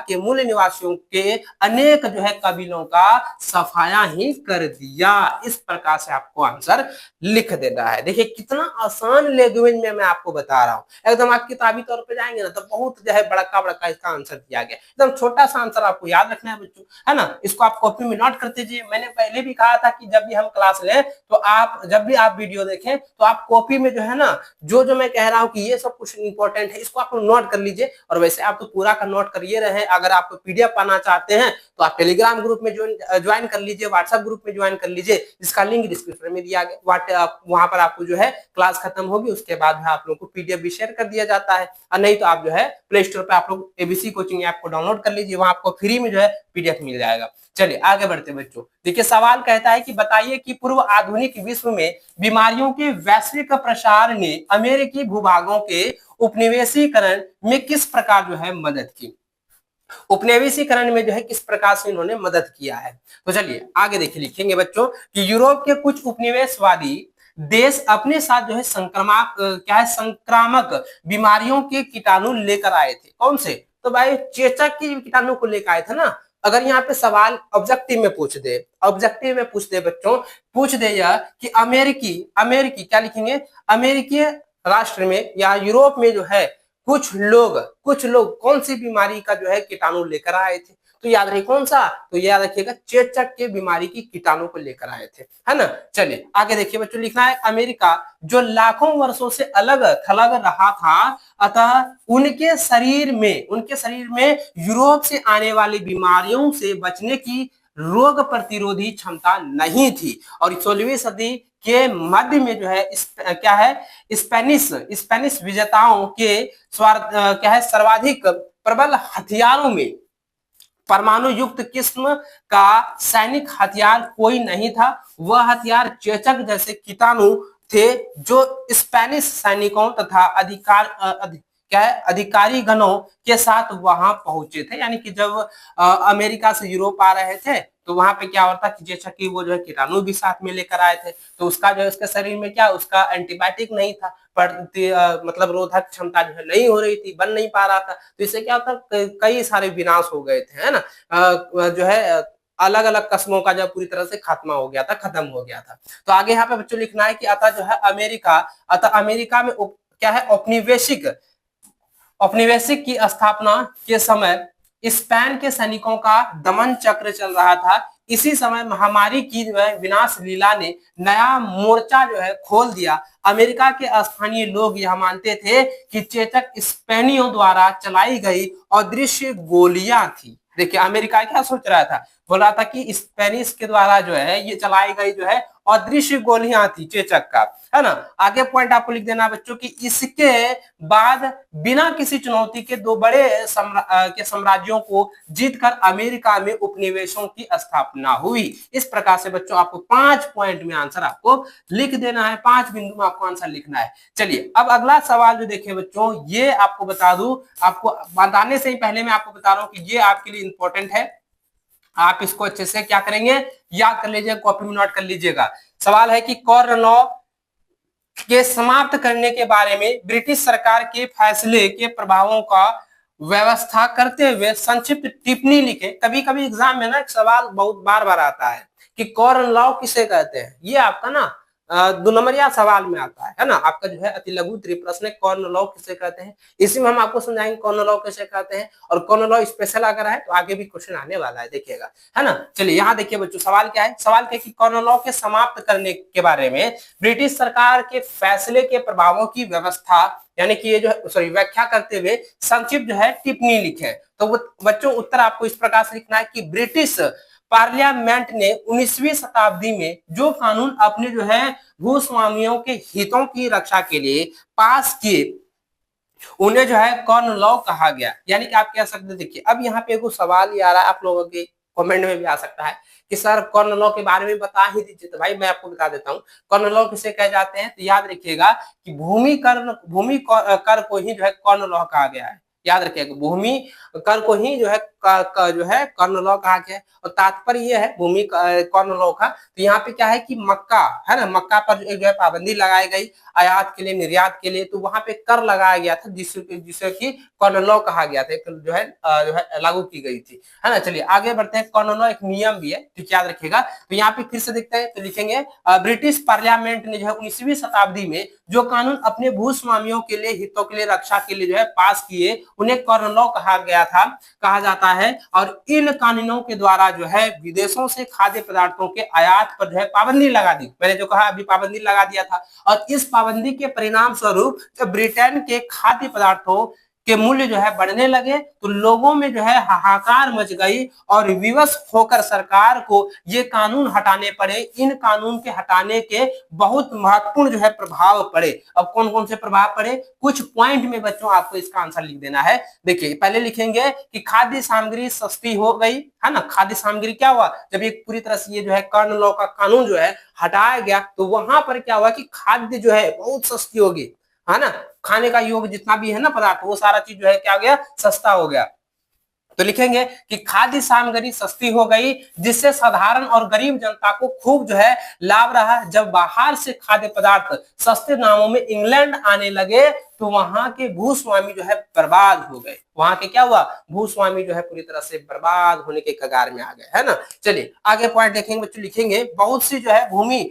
के मूल निवासियों के अनेक जो है कबीलों का सफाया ही कर दिया। इस प्रकार से आपको आंसर लिख देना है। देखिए कितना आसान लैंग्वेज में मैं आपको बता रहा हूं, एकदम आप किताबी तौर पे जाएंगे ना तो बहुत जो है बड़का बड़का इसका आंसर दिया गया, एकदम छोटा सा आंसर आपको याद रखना है बच्चों, है ना। इसको आप कॉपी में नोट करते जाइए। मैंने पहले भी कहा था कि जब भी हम क्लास लें तो आप जब भी आप वीडियो देखें तो आप कॉपी में जो है ना जो जो मैं कह रहा हूं कि ये सब कुछ इंपॉर्टेंट है इसको आप नोट कर लीजिए। और वैसे आप तो पूरा का नोट करिए रहे, अगर आप पीडीएफ पाना चाहते हैं तो आप टेलीग्राम ग्रुप में ज्वाइन कर लीजिए, व्हाट्सएप ग्रुप में ज्वाइन कर लीजिए, जिसका लिंक डिस्क्रिप्शन में दिया गया। वहां पर आपको जो है क्लास खत्म होगी उसके बाद आप लोगों को पीडीएफ भी शेयर कर दिया जाता है, और नहीं तो आप जो है प्ले स्टोर पे आप लोग एबीसी कोचिंग ऐप को डाउनलोड कर लीजिए, वहां आपको फ्री में जो है पीडीएफ मिल जाएगा। चलिए आगे बढ़ते बच्चों। देखिए सवाल कहता है कि बताइए कि पूर्व आधुनिक विश्व में बीमारियों के वैश्विक प्रसार ने अमेरिकी भूभागों के उपनिवेशीकरण में किस प्रकार जो है मदद की। उपनिवेशीकरण में जो है किस प्रकार से इन्होंने मदद किया है। तो चलिए आगे देखिए, लिखेंगे बच्चों कि यूरोप के कुछ उपनिवेशवादी देश अपने साथ जो है संक्रामक बीमारियों के कीटाणु लेकर आए थे। कौन से? तो भाई चेचक की कीटाणु को लेकर आए थे ना। अगर यहाँ पे सवाल ऑब्जेक्टिव में पूछ दे बच्चों, पूछ दे यह कि अमेरिकी क्या लिखेंगे, अमेरिकी राष्ट्र में या यूरोप में जो है कुछ लोग कौन सी बीमारी का जो है कीटाणु लेकर आए थे। तो याद रखिए कौन सा, तो याद रखिएगा चेचक के बीमारी की कीटाणु को लेकर आए थे, है ना। चलिए आगे देखिए बच्चों, लिखना है अमेरिका जो लाखों वर्षों से अलग थलग रहा था, अतः उनके शरीर में यूरोप से आने वाली बीमारियों से बचने की रोग प्रतिरोधी क्षमता नहीं थी। और 16वीं सदी के मध्य में जो है क्या है स्पेनिश विजेताओं के सर्वाधिक प्रबल हथियारों में परमाणु युक्त किस्म का सैनिक हथियार कोई नहीं था। वह हथियार चेचक जैसे कीटाणु थे जो स्पेनिश सैनिकों तथा अधिकारी गणों के साथ वहां पहुंचे थे। यानी कि जब अमेरिका से यूरोप आ रहे थे तो वहां पे क्या होता कि जैसा कि वो जो है कीटाणु भी साथ में लेकर आए थे, तो उसका जो है उसके शरीर में क्या उसका एंटीबायोटिक नहीं था, मतलब रोधक क्षमता जो है नहीं हो रही थी, बन नहीं पा रहा था। तो इससे क्या होता कई सारे विनाश हो गए थे, है ना। जो है अलग अलग कस्मों का जब पूरी तरह से खत्म हो गया था। तो आगे यहाँ पे बच्चों लिखना है कि अतः जो है अमेरिका में क्या है औपनिवेशिक की स्थापना के समय स्पेन के सैनिकों का दमन चक्र चल रहा था। इसी समय महामारी की जो है विनाश लीला ने नया मोर्चा जो है खोल दिया। अमेरिका के स्थानीय लोग यह मानते थे कि चेचक स्पेनियों द्वारा चलाई गई अदृश्य गोलियां थी। देखिए अमेरिका क्या सोच रहा था, बोल रहा था कि स्पेनिश के द्वारा जो है ये चलाई गई जो है अदृश्य गोलियां थी चेचक का, है ना। आगे पॉइंट आपको लिख देना बच्चों कि इसके बाद बिना किसी चुनौती के दो बड़े साम्राज्यों को जीतकर अमेरिका में उपनिवेशों की स्थापना हुई। इस प्रकार से बच्चों आपको 5 पॉइंट में आंसर आपको लिख देना है, 5 बिंदु में आपको आंसर लिखना है। चलिए अब अगला सवाल जो देखिए बच्चों, ये आपको बता दूं, आपको बताने से ही पहले मैं आपको बता रहा हूं कि ये आपके लिए इंपॉर्टेंट है। आप इसको अच्छे से क्या करेंगे, याद कर लीजिएगा, कॉपी में नोट कर लीजिएगा। सवाल है कि कॉर्न लॉ के समाप्त करने के बारे में ब्रिटिश सरकार के फैसले के प्रभावों का व्यवस्था करते हुए संक्षिप्त टिप्पणी लिखे। कभी कभी एग्जाम में ना एक सवाल बहुत बार बार आता है कि कॉर्न लॉ किसे कहते हैं। ये आपका ना 2 नंबरिया सवाल में आता है ना। आपका जो है अति लघु त्रिप्रश्न कॉर्न लॉ किसे कहते हैं, इसी में हम आपको समझाएंगे कॉर्न लॉ कैसे कहते हैं। और कॉर्न लॉ स्पेशल अगर है तो आगे भी क्वेश्चन आने वाला है, देखिएगा, है ना। चलिए यहाँ देखिए बच्चों, सवाल क्या है, सवाल क्या है कि कॉर्न लॉ के समाप्त करने के बारे में ब्रिटिश सरकार के फैसले के प्रभावों की व्यवस्था यानी कि ये जो व्याख्या करते हुए संक्षिप्त जो है टिप्पणी लिखे। तो बच्चों उत्तर आपको इस प्रकार से लिखना है कि ब्रिटिश पार्लियामेंट ने 19वीं शताब्दी में जो कानून अपने जो है भूस्वामियों के हितों की रक्षा के लिए पास किए उन्हें जो है कॉर्न लॉ कहा गया। यानी कि आप कह सकते, देखिए अब यहाँ पे एक सवाल ही आ रहा है, आप लोगों के कमेंट में भी आ सकता है कि सर कॉर्न लॉ के बारे में बता ही दीजिए। तो भाई मैं आपको बता देता हूँ कॉर्न लॉ किसे कहे जाते हैं। तो याद रखिएगा कि भूमि कर को ही जो है कॉर्न लॉ कहा गया है। याद रखिएगा, भूमि कर को ही जो है जो है कर्ण लौ कहा गया है। और तात्पर्य ये है भूमि कर्ण लौ का, तो यहाँ पे क्या है कि मक्का है ना, मक्का पर जो है पाबंदी लगाई गई आयात के लिए, निर्यात के लिए, तो वहां पे कर लगाया गया था जिसे कि कर्ण लौ कहा गया था, जो है लागू की गई थी, है ना। चलिए आगे बढ़ते हैं। कर्ण लौ एक नियम भी है, ठीक याद रखिएगा। तो यहाँ पे फिर से देखते हैं, तो लिखेंगे ब्रिटिश पार्लियामेंट ने जो है 19वीं शताब्दी में जो कानून अपने भूस्वामियों के लिए, हितों के लिए, रक्षा के लिए जो है पास किए, उन्हें कर्ण लौ कहा गया था, कहा जाता है। और इन कानूनों के द्वारा जो है विदेशों से खाद्य पदार्थों के आयात पर जो है पाबंदी लगा दी। मैंने जो कहा अभी पाबंदी लगा दिया था। और इस पाबंदी के परिणाम स्वरूप जब ब्रिटेन के खाद्य पदार्थों के मूल्य जो है बढ़ने लगे, तो लोगों में जो है हाहाकार मच गई और विवश होकर सरकार को ये कानून हटाने पड़े। इन कानून के हटाने के बहुत महत्वपूर्ण जो है प्रभाव पड़े। अब कौन कौन से प्रभाव पड़े, कुछ पॉइंट में बच्चों आपको इसका आंसर लिख देना है। देखिए पहले लिखेंगे कि खाद्य सामग्री सस्ती हो गई, है ना। खाद्य सामग्री क्या हुआ, जब एक पूरी तरह से ये जो है कर्ण लौ का कानून जो है हटाया गया, तो वहां पर क्या हुआ कि खाद्य जो है बहुत सस्ती होगी, है ना। खाने का योग जितना भी है ना पदार्थ, वो सारा चीज जो है क्या हो गया, सस्ता हो गया। तो लिखेंगे कि खाद्य सामग्री सस्ती हो गई, जिससे साधारण और गरीब जनता को खूब जो है लाभ रहा। जब बाहर से खाद्य पदार्थ सस्ते दामों में इंग्लैंड आने लगे, तो वहां के भूस्वामी जो है बर्बाद हो गए। वहां के क्या हुआ, भूस्वामी जो है पूरी तरह से बर्बाद होने के कगार में आ गए, है ना। चलिए आगे पॉइंट देखेंगे बच्चों, लिखेंगे बहुत सी जो है भूमि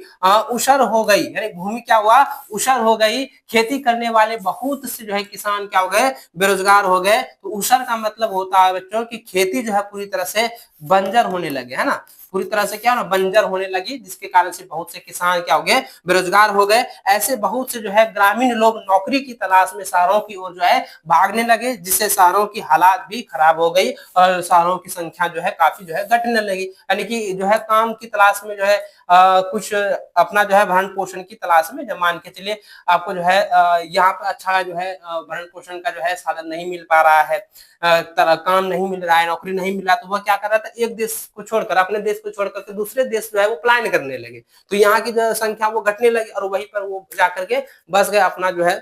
ऊसर हो गई, यानी भूमि क्या हुआ, ऊसर हो गई। खेती करने वाले बहुत से जो है किसान क्या हो गए, बेरोजगार हो गए। तो ऊसर का मतलब होता है बच्चों की खेती जो है पूरी तरह से बंजर होने लगे, है ना। पूरी तरह से क्या ना बंजर होने लगी, जिसके कारण से बहुत से किसान क्या हो गए, बेरोजगार हो गए। ऐसे बहुत से जो है ग्रामीण लोग नौकरी की तलाश में शहरों की ओर जो है भागने लगे, जिससे शहरों की हालात भी खराब हो गई और शहरों की संख्या जो है काफी जो है घटने लगी। यानी कि जो है काम की तलाश में जो है कुछ अपना जो है भरण पोषण की तलाश में, जब मान के चलिए आपको जो है यहाँ पर अच्छा जो है भरण पोषण का जो है साधन नहीं मिल पा रहा है, काम नहीं मिल रहा है, नौकरी नहीं मिल रहा, तो वह क्या कर रहा था, एक देश को छोड़कर, अपने देश को छोड़कर के दूसरे देश जो है वो पलायन करने लगे। तो यहाँ की जो संख्या वो घटने लगी और वहीं पर वो जाकर के बस गए, अपना जो है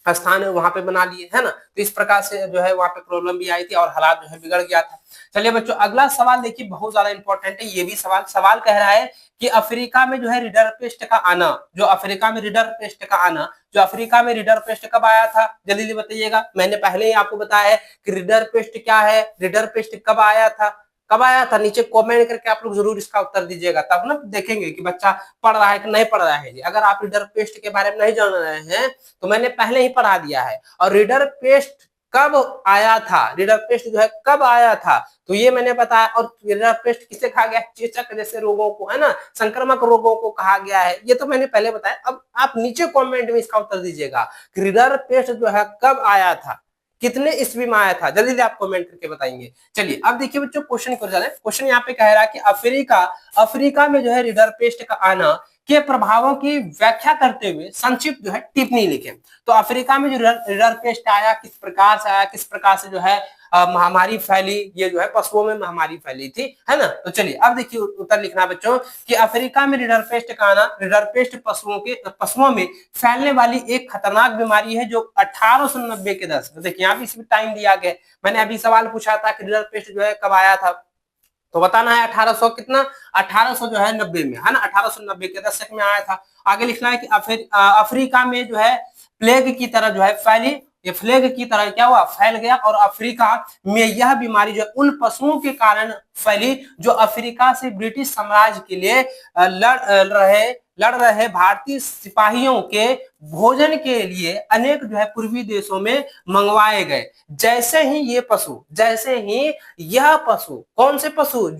स्थान है वहां पे बना लिए, है ना। तो इस प्रकार से जो है वहां पे प्रॉब्लम भी आई थी और हालात जो है बिगड़ गया था। चलिए बच्चों अगला सवाल देखिए, बहुत ज्यादा इंपॉर्टेंट है ये भी सवाल कह रहा है कि अफ्रीका में जो है रीडर पेस्ट का आना, जो अफ्रीका में रीडर पेस्ट का आना, जो अफ्रीका में रीडर पेस्ट कब आया था, जल्दी बताइएगा। मैंने पहले ही आपको बताया है कि रीडर पेस्ट क्या है, रीडर पेस्ट कब आया था, कब आया था, नीचे कमेंट करके आप लोग जरूर इसका उत्तर दीजिएगा, तब ना देखेंगे कि बच्चा पढ़ रहा है कि नहीं पढ़ रहा है जी। अगर आप रीडर पेस्ट के बारे में नहीं जान रहे हैं तो मैंने पहले ही पढ़ा दिया है। और रीडर पेस्ट कब आया था, रीडर पेस्ट जो है कब आया था, तो ये मैंने बताया। और रीडर पेस्ट किसे कहा गया, चेचक जैसे रोगों को, है ना, संक्रामक रोगों को कहा गया है, ये तो मैंने पहले बताया। अब आप नीचे कमेंट में इसका उत्तर दीजिएगा कि रीडर पेस्ट जो है कब आया था, कितने ईस्वी में आया था, जल्दी से आप कमेंट करके बताएंगे। चलिए अब देखिए बच्चों क्वेश्चन को जाने। क्वेश्चन यहाँ पे कह रहा है कि अफ्रीका में जो है रीडर पेस्ट का आना के प्रभावों की व्याख्या करते हुए संक्षिप्त जो है टिप्पणी लिखें। तो अफ्रीका में जो रीडर पेस्ट आया, किस प्रकार से आया, किस प्रकार से जो है महामारी फैली, ये जो है पशुओं में महामारी फैली थी, है ना। तो चलिए अब देखिए उत्तर लिखना बच्चों कि अफ्रीका में रीडर पेस्ट का आना, रीडर पेस्ट पशुओं में फैलने वाली एक खतरनाक बीमारी है जो 1890 के दशक, देखिए यहाँ भी इसमें टाइम दिया गया। मैंने अभी सवाल पूछा था कि रीडर पेस्ट जो है कब आया था, तो बताना है 1800 कितना, 1800 जो है 90 में, है ना, 1890 के दशक में आया था। आगे लिखना है कि अफ्रीका में जो है प्लेग की तरह जो है फैली, ये फ्लेग की तरह क्या हुआ, फैल गया। और अफ्रीका में यह बीमारी जो उन पशुओं के कारण फैली जो अफ्रीका से ब्रिटिश साम्राज्य के लिए लड़ रहे भारतीय सिपाहियों के भोजन के लिए अनेक जो है पूर्वी देशों में मंगवाए गए। जैसे ही ये पशु, जैसे ही यह पशु, कौन से पशु,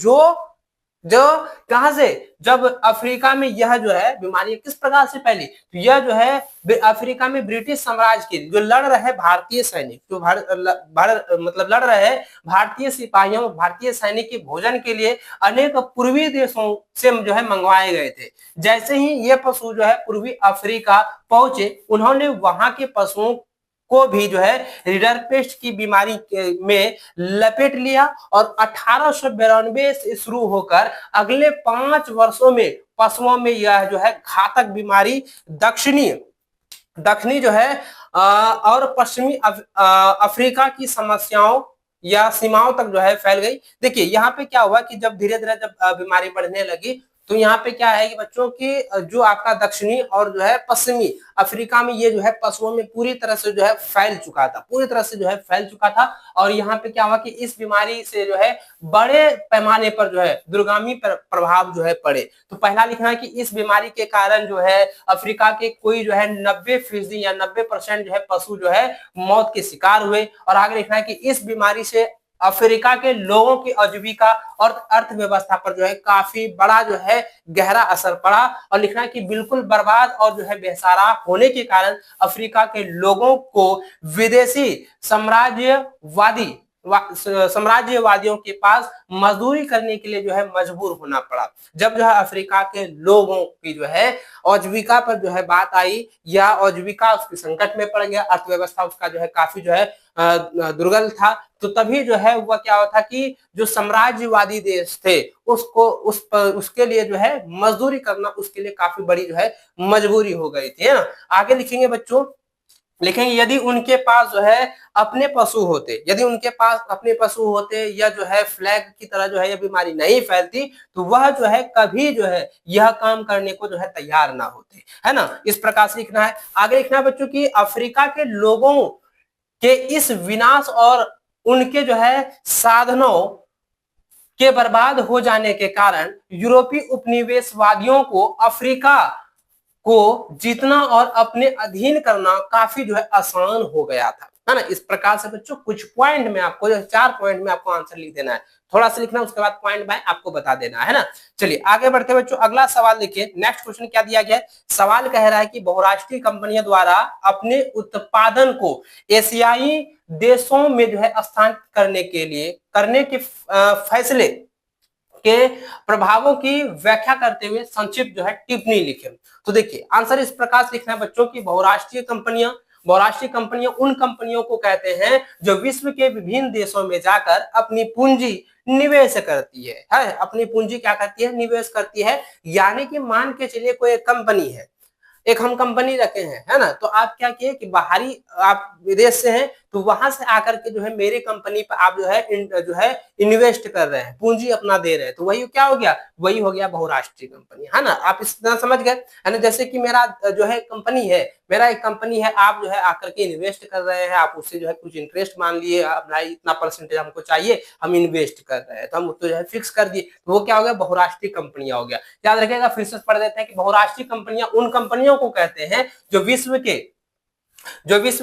जो कहां से, जब अफ्रीका में यह जो है बीमारी किस प्रकार से फैली, तो यह जो है अफ्रीका में ब्रिटिश साम्राज्य के जो लड़ रहे भारतीय सैनिक, जो मतलब लड़ रहे भारतीय सिपाहियों, भारतीय सैनिक के भोजन के लिए अनेक पूर्वी देशों से जो है मंगवाए गए थे। जैसे ही ये पशु जो है पूर्वी अफ्रीका पहुंचे, उन्होंने वहां के पशुओं को भी जो है रीडर पेस्ट की बीमारी में लपेट लिया। और 1892 से शुरू होकर अगले 5 वर्षों में पशुओं में यह जो है घातक बीमारी दक्षिणी दक्षिणी जो है और पश्चिमी अफ्रीका की समस्याओं या सीमाओं तक जो है फैल गई। देखिए यहाँ पे क्या हुआ कि जब धीरे धीरे जब बीमारी बढ़ने लगी, तो यहाँ पे क्या है कि बच्चों की जो आपका दक्षिणी और जो है पश्चिमी अफ्रीका में ये जो है पशुओं में पूरी तरह से जो है फैल चुका था, पूरी तरह से जो है फैल चुका था। और यहाँ पे क्या हुआ कि इस बीमारी से जो है बड़े पैमाने पर जो है दूरगामी प्रभाव जो है पड़े। तो पहला लिखना है कि इस बीमारी के कारण जो है अफ्रीका के कोई जो है 90% या 90% जो है पशु जो है मौत के शिकार हुए। और आगे लिखना है कि इस बीमारी से अफ्रीका के लोगों की आजीविका और अर्थव्यवस्था पर जो है काफी बड़ा जो है गहरा असर पड़ा। और लिखना है कि बिल्कुल बर्बाद और जो है बेसहारा होने के कारण अफ्रीका के लोगों को विदेशी साम्राज्यवादियों के पास मजदूरी करने के लिए जो है मजबूर होना पड़ा। जब जो है अफ्रीका के लोगों की जो है आजीविका पर जो है बात आई या आजीविका उसके संकट में पड़ गया, अर्थव्यवस्था उसका जो है काफी जो है दुर्बल था, तो तभी जो है वह क्या हुआ था कि जो साम्राज्यवादी देश थे उसके लिए जो है मजदूरी करना उसके लिए काफी बड़ी जो है मजबूरी हो गई थी, है ना। आगे लिखेंगे बच्चों, लिखेंगे यदि उनके पास जो है अपने पशु होते, यदि उनके पास अपने पशु होते या जो है फ्लैग की तरह जो है यह बीमारी नहीं फैलती, तो वह जो है कभी जो है यह काम करने को जो है तैयार ना होते, है ना। इस प्रकार से लिखना है। आगे लिखना है बच्चों की अफ्रीका के लोगों के इस विनाश और उनके जो है साधनों के बर्बाद हो जाने के कारण यूरोपीय उपनिवेशवादियों को अफ्रीका को जीतना और अपने अधीन करना काफी जो है आसान हो गया था, है ना। इस प्रकार से बच्चों कुछ पॉइंट में आपको 4 पॉइंट में आपको आंसर लिख देना है, थोड़ा सा लिखना, उसके बाद पॉइंट बाय आपको बता देना है ना। चलिए आगे बढ़ते बच्चों, अगला सवाल देखिए। नेक्स्ट क्वेश्चन क्या दिया गया है। सवाल कह रहा है कि बहुराष्ट्रीय कंपनियों द्वारा अपने उत्पादन को एशियाई देशों में जो है स्थानांतरित करने के फैसले के प्रभावों की व्याख्या करते हुए संक्षिप्त जो है टिप्पणी लिखें। तो देखिए आंसर इस प्रकार से लिखना है बच्चों की बहुराष्ट्रीय कंपनियां उन कंपनियों को कहते हैं जो विश्व के विभिन्न देशों में जाकर अपनी पूंजी निवेश करती है, अपनी पूंजी क्या करती है, निवेश करती है। यानी कि मान के चलिए कोई एक कंपनी है, एक हम कंपनी रखे हैं, है ना, तो आप क्या किए कि बाहरी आप विदेश से हैं, तो वहां से आकर के जो है मेरे कंपनी पर आप जो है इन्वेस्ट कर रहे हैं, पूंजी अपना दे रहे हैं, तो वही क्या हो गया, वही हो गया बहुराष्ट्रीय कंपनी, है ना। आप इस तरह समझ गए, है ना। जैसे कि मेरा जो है कंपनी है, मेरा एक कंपनी है, आप जो है आकर के इन्वेस्ट कर रहे हैं, आप उससे जो है कुछ इंटरेस्ट मान लिए, अपना इतना परसेंटेज हमको चाहिए, हम इन्वेस्ट कर रहे हैं, तो हम उसको जो है फिक्स कर दिए, तो वो क्या हो गया, बहुराष्ट्रीय कंपनियां हो गया। याद रखिएगा, फिर से पढ़ देते हैं कि बहुराष्ट्रीय कंपनियां उन कंपनियों को कहते हैं जो विश्व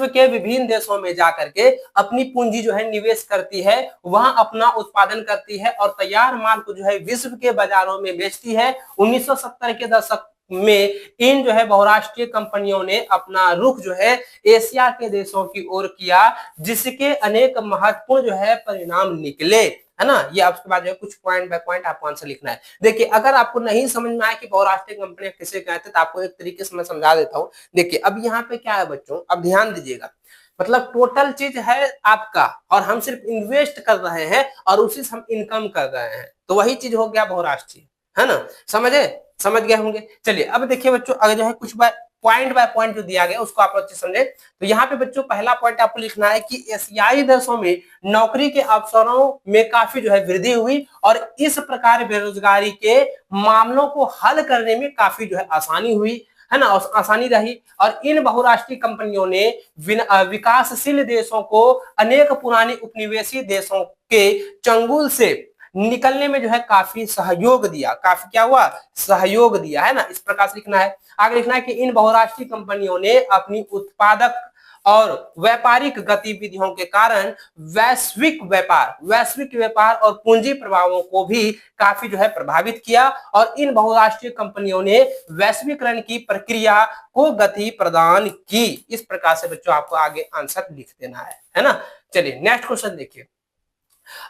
के विभिन्न देशों में जाकर के अपनी पूंजी जो है निवेश करती है, वहां अपना उत्पादन करती है और तैयार माल को जो है विश्व के बाजारों में बेचती है। 1970 के दशक में इन जो है बहुराष्ट्रीय कंपनियों ने अपना रुख जो है एशिया के देशों की ओर किया, जिसके अनेक महत्वपूर्ण जो है परिणाम निकले, है ना। ये आपके बाद जो है कुछ पॉइंट बाय पॉइंट आपको आंसर लिखना है। देखिए अगर आपको नहीं समझ में आया कि बहुराष्ट्रीय कंपनियां किसे कहते हैं, तो आपको एक तरीके से मैं समझा देता हूँ। देखिए अब यहाँ पे क्या है बच्चों, अब ध्यान दीजिएगा, मतलब टोटल चीज है आपका और हम सिर्फ इन्वेस्ट कर रहे हैं और उसी से हम इनकम कर रहे हैं, तो वही चीज हो गया बहुराष्ट्रीय, है ना। समझ गए होंगे। चलिए अब देखिए बच्चों, अगर जो है कुछ पॉइंट बाय पॉइंट जो दिया गया उसको आप अच्छे समझे। तो यहाँ पे बच्चों पहला पॉइंट आपको लिखना है कि एशियाई देशों में नौकरी के अवसरों में काफी जो है वृद्धि हुई और इस प्रकार बेरोजगारी के मामलों को हल करने में काफी जो है आसानी हुई, है ना, आसानी रही। और इन बहुराष्ट्रीय कंपनियों ने विकासशील देशों को अनेक पुराने उपनिवेशी देशों के चंगुल से निकलने में जो है काफी सहयोग दिया, काफी क्या हुआ, सहयोग दिया, है ना। इस प्रकार से लिखना है। आगे लिखना है कि इन बहुराष्ट्रीय कंपनियों ने अपनी उत्पादक और व्यापारिक गतिविधियों के कारण वैश्विक व्यापार और पूंजी प्रभावों को भी काफी जो है प्रभावित किया और इन बहुराष्ट्रीय कंपनियों ने वैश्वीकरण की प्रक्रिया को गति प्रदान की। इस प्रकार से बच्चों आपको आगे आंसर लिख देना है ना। चलिए नेक्स्ट क्वेश्चन देखिए।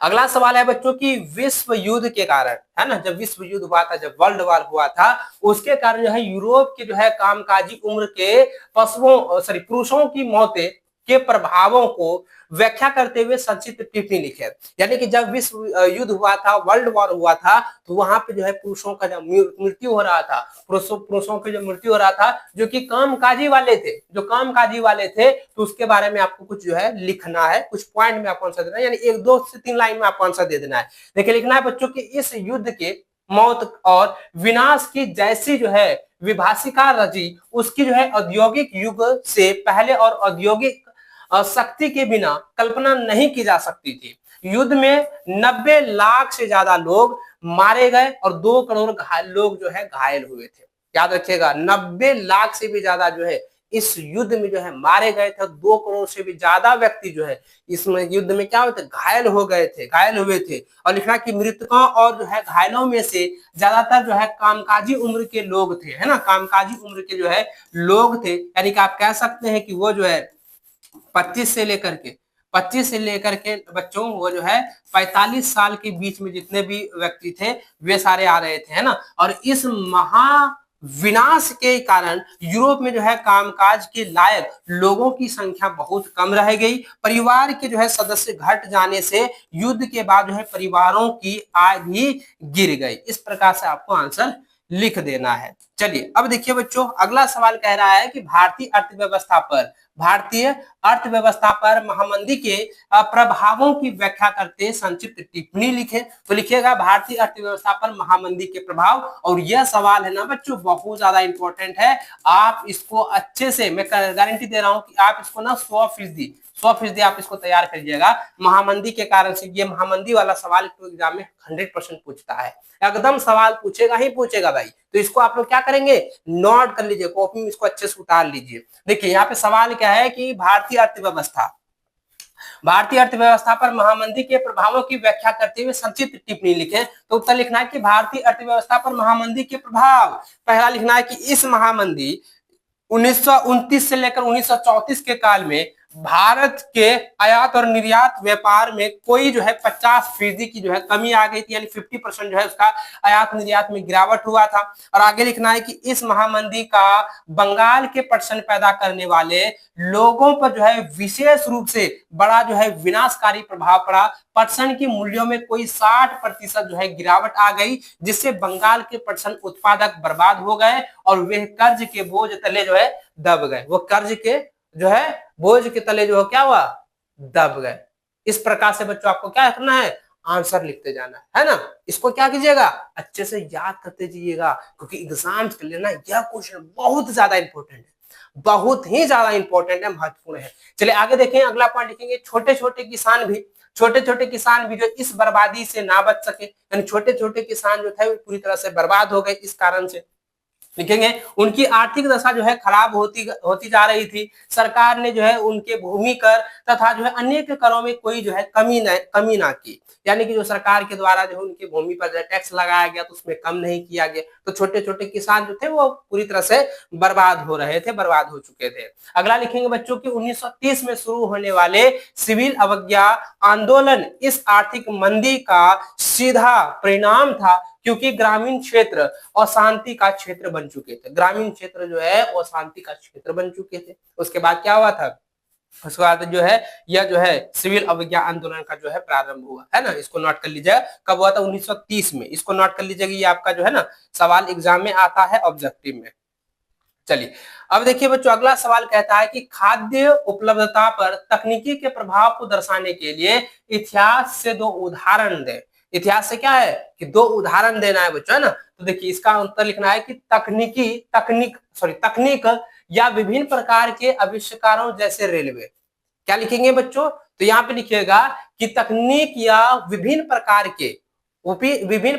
अगला सवाल है बच्चों की विश्व युद्ध के कारण, है ना, जब विश्व युद्ध हुआ था, जब वर्ल्ड वॉर हुआ था, उसके कारण जो है यूरोप के जो है कामकाजी उम्र के पुरुषों की मौतें के प्रभावों को व्याख्या करते हुए संक्षिप्त टिप्पणी लिखे। यानी कि जब विश्व युद्ध हुआ था, वर्ल्ड वॉर हुआ था, तो वहां पे जो है पुरुषों का जब मृत्यु हो रहा था, पुरुषों की जो मृत्यु हो रहा था, जो कि कामकाजी वाले थे, जो कामकाजी वाले थे, तो उसके बारे में आपको कुछ जो है लिखना है, कुछ पॉइंट में आपको आंसर देना है, यानी 1 2 से 3 लाइन में आपको आंसर दे देना है। देखिए लिखना है बच्चों की इस युद्ध के मौत और विनाश की जैसी जो है विभाषिका रची, उसकी जो है औद्योगिक युग से पहले और औद्योगिक शक्ति के बिना कल्पना नहीं की जा सकती थी। युद्ध में 90 लाख से ज्यादा लोग मारे गए और 2 करोड़ लोग जो है घायल हुए थे। याद रखिएगा, 90 लाख से भी ज्यादा जो है इस युद्ध में जो है मारे गए थे, 2 करोड़ से भी ज्यादा व्यक्ति जो है इसमें युद्ध में क्या हुए थे, घायल हो गए थे, घायल हुए थे। और लिखना कि मृतकों और जो है घायलों में से ज्यादातर जो है कामकाजी उम्र के लोग थे, है ना, कामकाजी उम्र के जो है लोग थे। यानी कि आप कह सकते हैं कि वो जो है 25 से लेकर के बच्चों, वो जो है 45 साल के बीच में जितने भी व्यक्ति थे वे सारे आ रहे थे, है ना। और इस महा विनाश के कारण यूरोप में जो है कामकाज के लायक लोगों की संख्या बहुत कम रह गई। परिवार के जो है सदस्य घट जाने से युद्ध के बाद जो है परिवारों की आय भी गिर गई। इस प्रकार से आपको आंसर लिख देना है। चलिए अब देखिए बच्चों, अगला सवाल कह रहा है कि भारतीय अर्थव्यवस्था पर महामंदी के प्रभावों की व्याख्या करते संक्षिप्त टिप्पणी लिखे। तो लिखिएगा भारतीय अर्थव्यवस्था पर महामंदी के प्रभाव। और यह सवाल है ना बच्चों बहुत ज्यादा इंपॉर्टेंट है। आप इसको अच्छे से, मैं गारंटी दे रहा हूं कि आप इसको ना 100% आप इसको तैयार करिएगा। महामंदी के कारण से, ये महामंदी वाला सवाल एग्जाम में 100% पूछता है, एकदम सवाल पूछेगा ही पूछेगा भाई। तो इसको आप लोग क्या करेंगे, नोट कर लीजिए, कॉपी में इसको अच्छे से उतार लीजिए। देखिए यहाँ पे सवाल क्या है कि भारतीय अर्थव्यवस्था पर महामंदी के प्रभावों की व्याख्या करते हुए संक्षिप्त टिप्पणी लिखें। तो उत्तर लिखना है कि भारतीय अर्थव्यवस्था पर महामंदी के प्रभाव। पहला लिखना है कि इस महामंदी 1929 से लेकर 1934 के काल में भारत के आयात और निर्यात व्यापार में कोई जो है 50% की जो है कमी आ गई थी, यानी 50% जो है उसका आयात निर्यात में गिरावट हुआ था। और आगे लिखना है कि इस महामंदी का बंगाल के पटसन पैदा करने वाले लोगों पर जो है विशेष रूप से बड़ा जो है विनाशकारी प्रभाव पड़ा। पटसन की मूल्यों में कोई 60% जो है गिरावट आ गई, जिससे बंगाल के पटसन उत्पादक बर्बाद हो गए और वे कर्ज के बोझ तले जो है दब गए। वो कर्ज के जो है बोझ के तले जो है क्या हुआ, दब गए। इस प्रकार से बच्चों आपको क्या करना है, आंसर लिखते जाना है ना। इसको क्या कीजिएगा, अच्छे से याद करते जाइएगा, क्योंकि एग्जाम्स के लिए ना यह क्वेश्चन बहुत ज्यादा इंपॉर्टेंट है, बहुत ही ज्यादा इंपॉर्टेंट है, महत्वपूर्ण है। चलिए आगे देखें, अगला पॉइंट लिखेंगे, छोटे छोटे किसान भी जो इस बर्बादी से ना बच सके, यानी छोटे छोटे किसान जो थे पूरी तरह से बर्बाद हो गए। इस कारण से लिखेंगे उनकी आर्थिक दशा जो है खराब होती जा रही थी। सरकार ने जो है उनके भूमि कर तथा जो है अनेक करों में कोई जो है कमी ना की, यानी कि जो सरकार के द्वारा जो है उनकी भूमि पर जो टैक्स लगाया गया तो उसमें कम नहीं किया गया। तो छोटे छोटे किसान जो थे वो पूरी तरह से बर्बाद हो चुके थे। अगला लिखेंगे बच्चों की 1930 में शुरू होने वाले सिविल अवज्ञा आंदोलन इस आर्थिक मंदी का सीधा परिणाम था, क्योंकि ग्रामीण क्षेत्र अशांति का क्षेत्र बन चुके थे। ग्रामीण क्षेत्र जो है अशांति का क्षेत्र बन चुके थे। उसके बाद क्या हुआ था, उसके बाद जो है यह जो है सिविल अवज्ञा आंदोलन का जो है प्रारंभ हुआ, है ना। इसको नोट कर लीजिएगा, कब हुआ था, 1930 में। इसको नोट कर लीजिएगा, ये आपका जो है ना सवाल एग्जाम में आता है ऑब्जेक्टिव में। चलिए अब देखिए बच्चों, अगला सवाल कहता है कि खाद्य उपलब्धता पर तकनीकी के प्रभाव को दर्शाने के लिए इतिहास से 2 उदाहरण दें। इतिहास से क्या है कि 2 उदाहरण देना है बच्चों, है ना। तो देखिए इसका उत्तर लिखना है कि तकनीक या विभिन्न प्रकार के आविष्कारों जैसे रेलवे। क्या लिखेंगे बच्चों, तो यहाँ पे लिखिएगा कि तकनीक या विभिन्न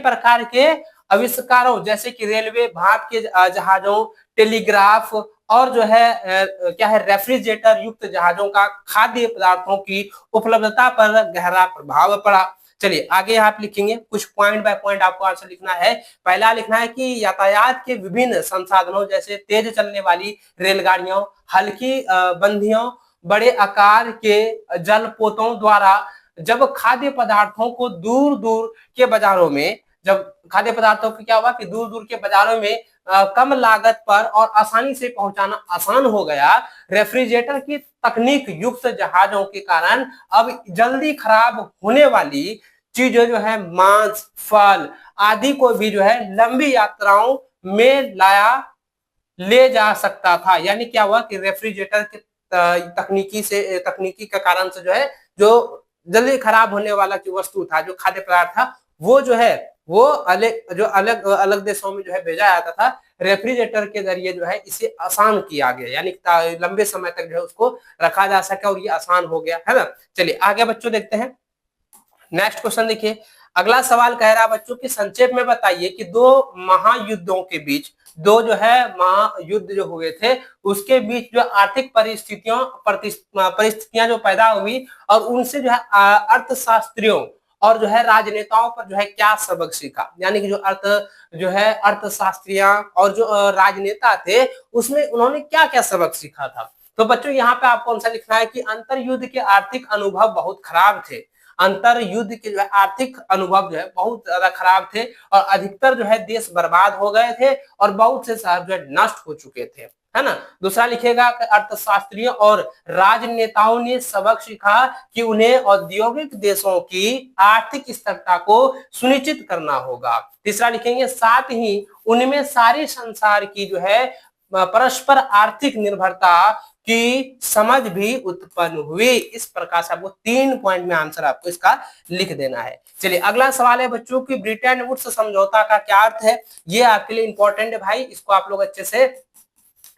प्रकार के आविष्कारों जैसे कि रेलवे, भाप के जहाजों, टेलीग्राफ और जो है क्या है रेफ्रिजरेटर युक्त जहाजों का खाद्य पदार्थों की उपलब्धता पर गहरा प्रभाव पड़ा। चलिए आगे आप लिखेंगे, कुछ पॉइंट बाय पॉइंट आपको आंसर लिखना है। पहला लिखना है कि यातायात के विभिन्न संसाधनों जैसे तेज चलने वाली रेलगाड़ियों, हल्की बंधियों, बड़े आकार के जलपोतों द्वारा जब खाद्य पदार्थों को दूर दूर के बाजारों में, जब खाद्य पदार्थों को क्या हुआ कि दूर दूर के बाजारों में कम लागत पर और आसानी से पहुंचाना आसान हो गया। रेफ्रिजरेटर की तकनीक युक्त जहाजों के कारण अब जल्दी खराब होने वाली चीजें जो है मांस, फल आदि को भी जो है लंबी यात्राओं में ले जा सकता था। यानी क्या हुआ कि रेफ्रिजरेटर की तकनीकी के कारण से जो है जो जल्दी खराब होने वाला जो वस्तु था, जो खाद्य पदार्थ था, वो जो है वो अलग अलग देशों में जो है भेजा जाता था। रेफ्रिजरेटर के जरिए जो है इसे आसान किया गया, यानी लंबे समय तक जो है उसको रखा जा सके और ये आसान हो गया है ना। चलिए आगे बच्चों देखते हैं। नेक्स्ट क्वेश्चन देखिए, अगला सवाल कह रहा है बच्चों की संक्षेप में बताइए कि दो महायुद्धों के बीच, दो जो है महायुद्ध जो हुए थे उसके बीच जो आर्थिक परिस्थितियां जो पैदा हुई और उनसे जो है अर्थशास्त्रियों और जो है राजनेताओं पर जो है क्या सबक सीखा। यानी कि जो है अर्थशास्त्रियां और जो राजनेता थे उसमें उन्होंने क्या क्या सबक सीखा था। तो बच्चों यहाँ पे आपको कौन सा लिखना है कि अंतर युद्ध के आर्थिक अनुभव बहुत खराब थे। अंतर युद्ध के जो है आर्थिक अनुभव जो है बहुत ज्यादा खराब थे और अधिकतर जो है देश बर्बाद हो गए थे और बहुत से शहर जो है नष्ट हो चुके थे, है ना। दूसरा लिखेगा अर्थशास्त्रियों और राजनेताओं ने सबक सीखा कि उन्हें औद्योगिक देशों की आर्थिक स्थिरता को सुनिश्चित करना होगा। तीसरा लिखेंगे साथ ही उनमें सारे संसार की जो है परस्पर आर्थिक निर्भरता की समझ भी उत्पन्न हुई। इस प्रकार से आपको 3 पॉइंट में आंसर आपको इसका लिख देना है। चलिए अगला सवाल है बच्चों की ब्रिटेन वुड्स समझौता का क्या अर्थ है। ये आपके लिए इंपॉर्टेंट है भाई, इसको आप लोग अच्छे से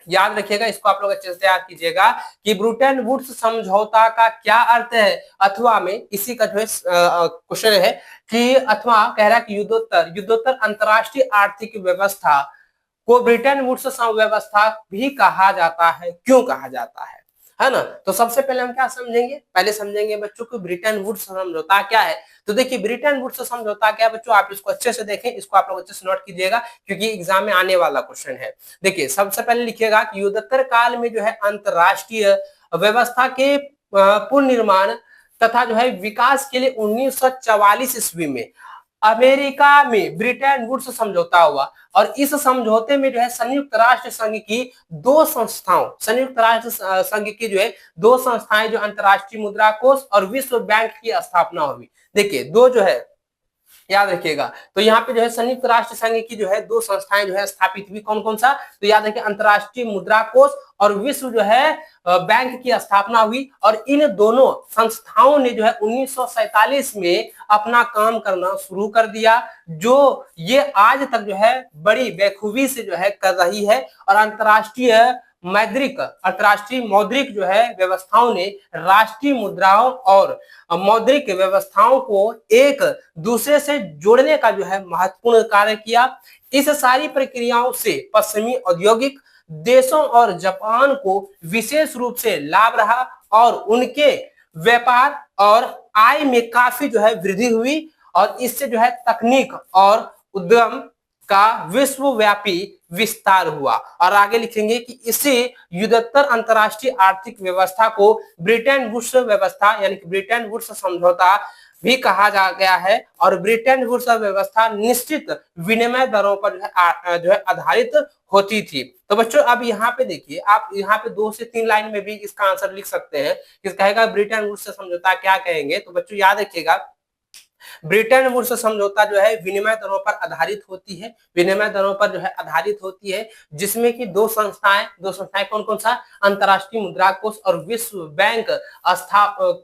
याद रखिएगा, इसको आप लोग अच्छे से याद कीजिएगा कि ब्रिटेन वुड्स समझौता का क्या अर्थ है। अथवा में इसी का जो है क्वेश्चन है कि अथवा कह रहा है कि युद्धोत्तर अंतरराष्ट्रीय आर्थिक व्यवस्था को ब्रिटेन वुड्स व्यवस्था भी कहा जाता है। क्यों कहा जाता है ना। तो सबसे पहले हम क्या समझेंगे, पहले समझेंगे बच्चों को ब्रिटेन वुड्स समझौता क्या है। तो देखिए ब्रिटेन वुड्स समझौता क्या है बच्चों, आप इसको अच्छे से देखें, इसको आप लोग अच्छे से नोट कीजिएगा क्योंकि एग्जाम में आने वाला क्वेश्चन है। देखिए सबसे पहले लिखिएगा कि युद्धोत्तर काल में जो है अंतरराष्ट्रीय व्यवस्था के पुनर्निर्माण तथा जो है विकास के लिए 1944 ईस्वी में अमेरिका में ब्रिटेन वुड्स समझौता हुआ और इस समझौते में जो है संयुक्त राष्ट्र संघ की दो संस्थाएं जो अंतरराष्ट्रीय मुद्रा कोष और विश्व बैंक की स्थापना हुई। देखिए दो जो है याद रखिएगा, तो यहाँ पे जो है संयुक्त राष्ट्र संघ की जो है दो संस्थाएं जो है स्थापित हुई। कौन कौन सा, तो याद रखिए अंतरराष्ट्रीय मुद्रा कोष और विश्व जो है बैंक की स्थापना हुई और इन दोनों संस्थाओं ने जो है 1947 में अपना काम करना शुरू कर दिया, जो ये आज तक जो है बड़ी बेखूबी से जो है कर रही है। और अंतरराष्ट्रीय मौद्रिक जो है व्यवस्थाओं ने राष्ट्रीय मुद्राओं और मौद्रिक व्यवस्थाओं को एक दूसरे से जोड़ने का जो है महत्वपूर्ण कार्य किया। इस सारी प्रक्रियाओं से पश्चिमी औद्योगिक देशों और जापान को विशेष रूप से लाभ रहा और उनके व्यापार और आय में काफी जो है वृद्धि हुई और इससे जो है तकनीक और उद्यम का विश्वव्यापी विस्तार हुआ। और आगे लिखेंगे कि इसे युद्धोत्तर अंतरराष्ट्रीय आर्थिक व्यवस्था को ब्रिटेन वुड्स व्यवस्था यानी कि ब्रिटेन वुड्स समझौता भी कहा जा गया है। और ब्रिटेन वुड्स व्यवस्था निश्चित विनिमय दरों पर जो है आधारित होती थी। तो बच्चों अब यहाँ पे देखिए, आप यहाँ पे 2 से 3 लाइन में भी इसका आंसर लिख सकते हैं। किस कहेगा ब्रिटेन वुड्स समझौता क्या कहेंगे, तो बच्चों याद रखिएगा ब्रिटेन वुड्स समझौता जो है विनिमय दरों पर आधारित होती है, विनिमय दरों पर जो है आधारित होती है, जिसमें कि दो संस्थाएं कौन कौन सा, अंतरराष्ट्रीय मुद्रा कोष और विश्व बैंक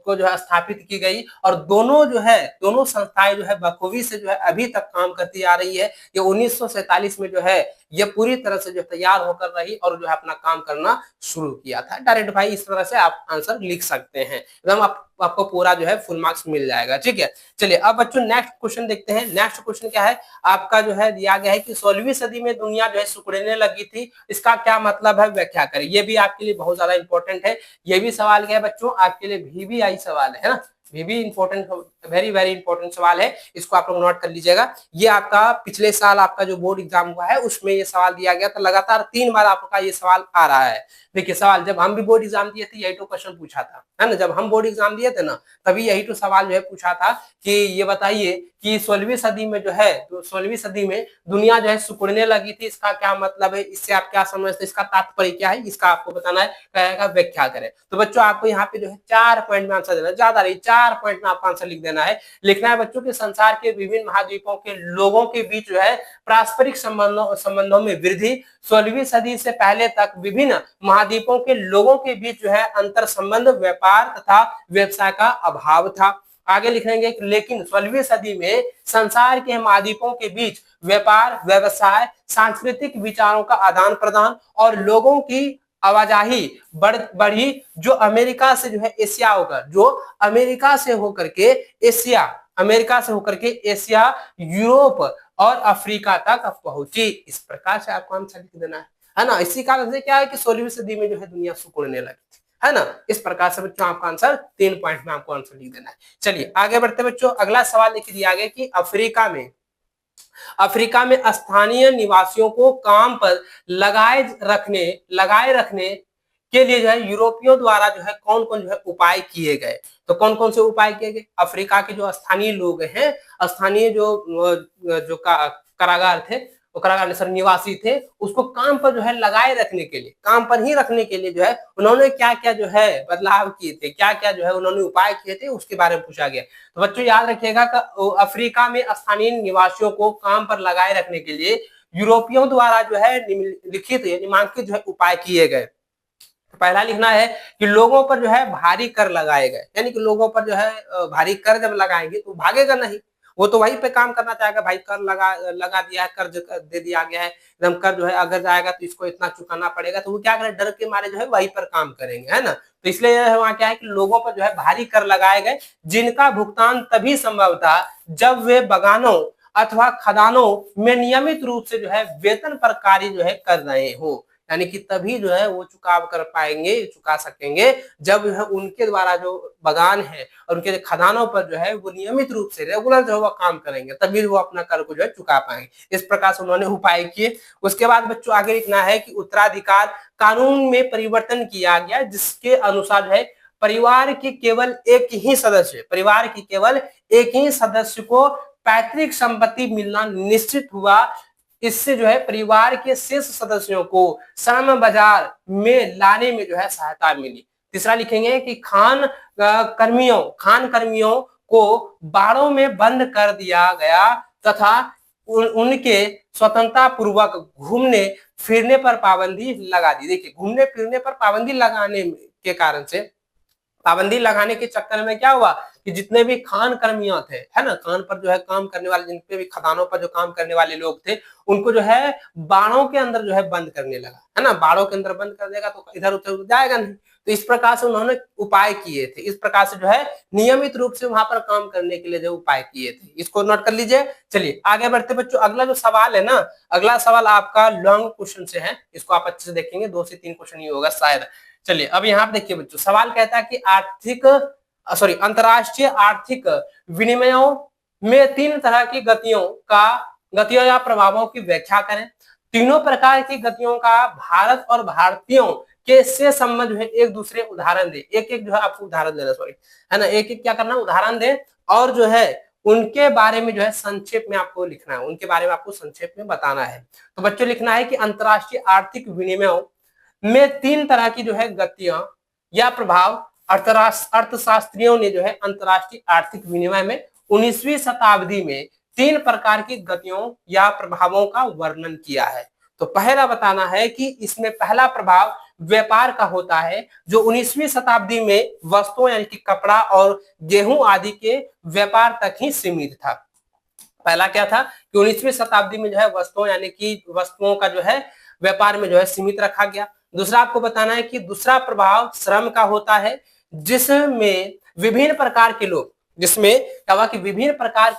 को जो है स्थापित की गई। और दोनों संस्थाएं जो है बखूबी से जो है अभी तक काम करती आ रही है। ये 1947 में जो है ये पूरी तरह से जो तैयार होकर रही और जो है अपना काम करना शुरू किया था। डायरेक्ट भाई इस तरह से आप आंसर लिख सकते हैं, एकदम आपको पूरा जो है फुल मार्क्स मिल जाएगा। ठीक है, चलिए अब बच्चों नेक्स्ट क्वेश्चन देखते हैं। नेक्स्ट क्वेश्चन क्या है आपका, जो है दिया गया है कि 16वीं सदी में दुनिया जो है सिकुड़ने लगी थी, इसका क्या मतलब है, व्याख्या करें। ये भी आपके लिए बहुत ज्यादा इंपॉर्टेंट है। ये भी सवाल क्या है बच्चों, आपके लिए भी आई सवाल है ना, भी इंपॉर्टेंट वेरी वेरी इंपॉर्टेंट सवाल है, इसको आप लोग नोट कर लीजिएगा। ये आपका पिछले साल आपका जो बोर्ड एग्जाम हुआ है उसमें ये सवाल दिया गया था, लगातार 3 बार आपका ये सवाल आ रहा है। देखिए सवाल जब हम भी बोर्ड एग्जाम दिए थे यही तो क्वेश्चन पूछा था, है ना, जब हम बोर्ड एग्जाम दिए थे ना तभी यही तो सवाल जो है पूछा था कि ये बताइए कि 16वीं सदी में जो है, तो 16वीं सदी में दुनिया जो है सिकुड़ने लगी थी, इसका क्या मतलब है, इससे आप क्या समझते हैं, इसका तात्पर्य क्या है, इसका आपको बताना है, कहेगा व्याख्या करें। तो बच्चों आपको यहाँ पे जो है 4 पॉइंट में आंसर देना है, ज्यादा नहीं 4 पॉइंट में आपको आंसर लिख देना है। लिखना है बच्चों के संसार के विभिन्न महाद्वीपों के लोगों के बीच जो है पारस्परिक संबंधों में वृद्धि, 16वीं सदी से पहले तक विभिन्न महाद्वीपों के लोगों के बीच जो है अंतर संबंध, व्यापार तथा व्यवसाय का अभाव था। आगे लिखेंगे लेकिन 16वीं सदी में संसार के महाद्वीपों के बीच व्यापार, व्यवसाय, सांस्कृतिक विचारों का आदान प्रदान और लोगों की आवाजाही बढ़ी, जो अमेरिका से जो है एशिया होकर, जो अमेरिका से होकर के एशिया, अमेरिका से होकर के एशिया, यूरोप और अफ्रीका तक पहुंची। इस प्रकार से आपको आंसर लिख देना है ना। इसी कारण से क्या है कि 16वीं सदी में जो है दुनिया सिकुड़ने लगी थी, है ना। इस प्रकार से बच्चों आपका आंसर 3 पॉइंट में आपको आंसर लिख देना है। चलिए आगे बढ़ते बच्चों, अगला सवाल लिख दिया गया कि अफ्रीका में स्थानीय निवासियों को काम पर लगाए रखने के लिए जो है यूरोपियों द्वारा जो है कौन कौन जो है उपाय किए गए। तो कौन कौन से उपाय किए गए, अफ्रीका के जो स्थानीय लोग हैं, स्थानीय जो कारागार थे, कारागार सर निवासी थे, उसको काम पर जो है लगाए रखने के लिए, काम पर ही रखने के लिए जो है उन्होंने क्या क्या जो है बदलाव किए थे, क्या क्या जो है उन्होंने उपाय किए थे, उसके बारे में पूछा गया। तो बच्चों याद रखिएगा कि अफ्रीका में स्थानीय निवासियों को काम पर लगाए रखने के लिए यूरोपियों द्वारा जो है निम्नलिखित निम्नांकित जो है उपाय किए गए। पहला लिखना है कि लोगों पर जो है भारी कर लगाए गए, यानी कि लोगों पर जो है भारी कर जब लगाएंगे तो भागेगा नहीं, वो तो वहीं पे काम करना चाहेगा, भाई कर लगा दिया है, कर्ज दे दिया गया है, एकदम कर जो है अगर जाएगा तो इसको इतना चुकाना पड़ेगा, तो वो क्या करे, डर के मारे जो है वहीं पर काम करेंगे, है ना। तो इसलिए वहां क्या है कि लोगों पर जो है भारी कर लगाए गए, जिनका भुगतान तभी संभव था जब वे बगानों अथवा खदानों में नियमित रूप से जो है वेतन पर कार्य जो है कर रहे हो, यानी कि तभी जो है वो चुका सकेंगे जब जो है उनके द्वारा जो बगान है और उनके खदानों पर जो है वो नियमित रूप से रेगुलर जो है वो काम करेंगे, तभी वो अपना कर को जो है चुका पाएंगे। इस प्रकार से उन्होंने उपाय किए। उसके बाद बच्चों आगे लिखना है कि उत्तराधिकार कानून में परिवर्तन किया गया, जिसके अनुसार जो है परिवार के केवल एक ही सदस्य को पैतृक संपत्ति मिलना निश्चित हुआ। इससे जो है परिवार के शेष सदस्यों को श्रम बाजार में लाने में जो है सहायता मिली। तीसरा लिखेंगे कि खान कर्मियों को बाड़ों में बंद कर दिया गया तथा उनके स्वतंत्रता पूर्वक घूमने फिरने पर पाबंदी लगा दी। देखिए घूमने फिरने पर पाबंदी लगाने के कारण से, पाबंदी लगाने के चक्कर में क्या हुआ कि जितने भी खान कर्मियों थे, है ना, खान पर जो है काम करने वाले, जिनपे भी खदानों पर जो काम करने वाले लोग थे, उनको जो है बाड़ों के अंदर जो है बंद करने लगा, है ना। बाड़ों के अंदर बंद कर देगा तो इधर उधर जाएगा नहीं, तो इस प्रकार से उन्होंने उपाय किए थे। इस प्रकार से जो है नियमित रूप से वहां पर काम करने के लिए जो उपाय किए थे, इसको नोट कर लीजिए। चलिए आगे बढ़ते बच्चों, अगला जो सवाल है ना, अगला सवाल आपका लॉन्ग क्वेश्चन से है, इसको आप अच्छे से देखेंगे, 2 से 3 क्वेश्चन ही होगा शायद। चलिए अब यहाँ पे देखिए बच्चों, सवाल कहता है कि अंतरराष्ट्रीय आर्थिक विनिमयों में 3 तरह की गतियों या प्रभावों की व्याख्या करें। तीनों प्रकार की गतियों का भारत और भारतीयों के से संबंध है, एक दूसरे उदाहरण दे, एक जो है आपको उदाहरण देना, है ना, एक क्या करना, उदाहरण दे और जो है उनके बारे में जो है संक्षेप में आपको लिखना है, उनके बारे में आपको संक्षेप में बताना है। तो बच्चों लिखना है कि अंतरराष्ट्रीय आर्थिक विनिमयों में 3 तरह की जो है गतियां या प्रभाव अर्थशास्त्रियों ने जो है अंतरराष्ट्रीय आर्थिक विनिमय में 19वीं शताब्दी में 3 प्रकार की गतियों या प्रभावों का वर्णन किया है। तो पहला बताना है कि इसमें पहला प्रभाव व्यापार का होता है, जो 19वीं शताब्दी में वस्तुओं यानी कि कपड़ा और गेहूं आदि के व्यापार तक ही सीमित था। पहला क्या था कि 19वीं शताब्दी में जो है वस्तुओं यानी कि वस्तुओं का जो है व्यापार में जो है सीमित रखा गया। दूसरा आपको बताना है कि दूसरा प्रभाव श्रम का होता है, जिसमें विभिन्न प्रकार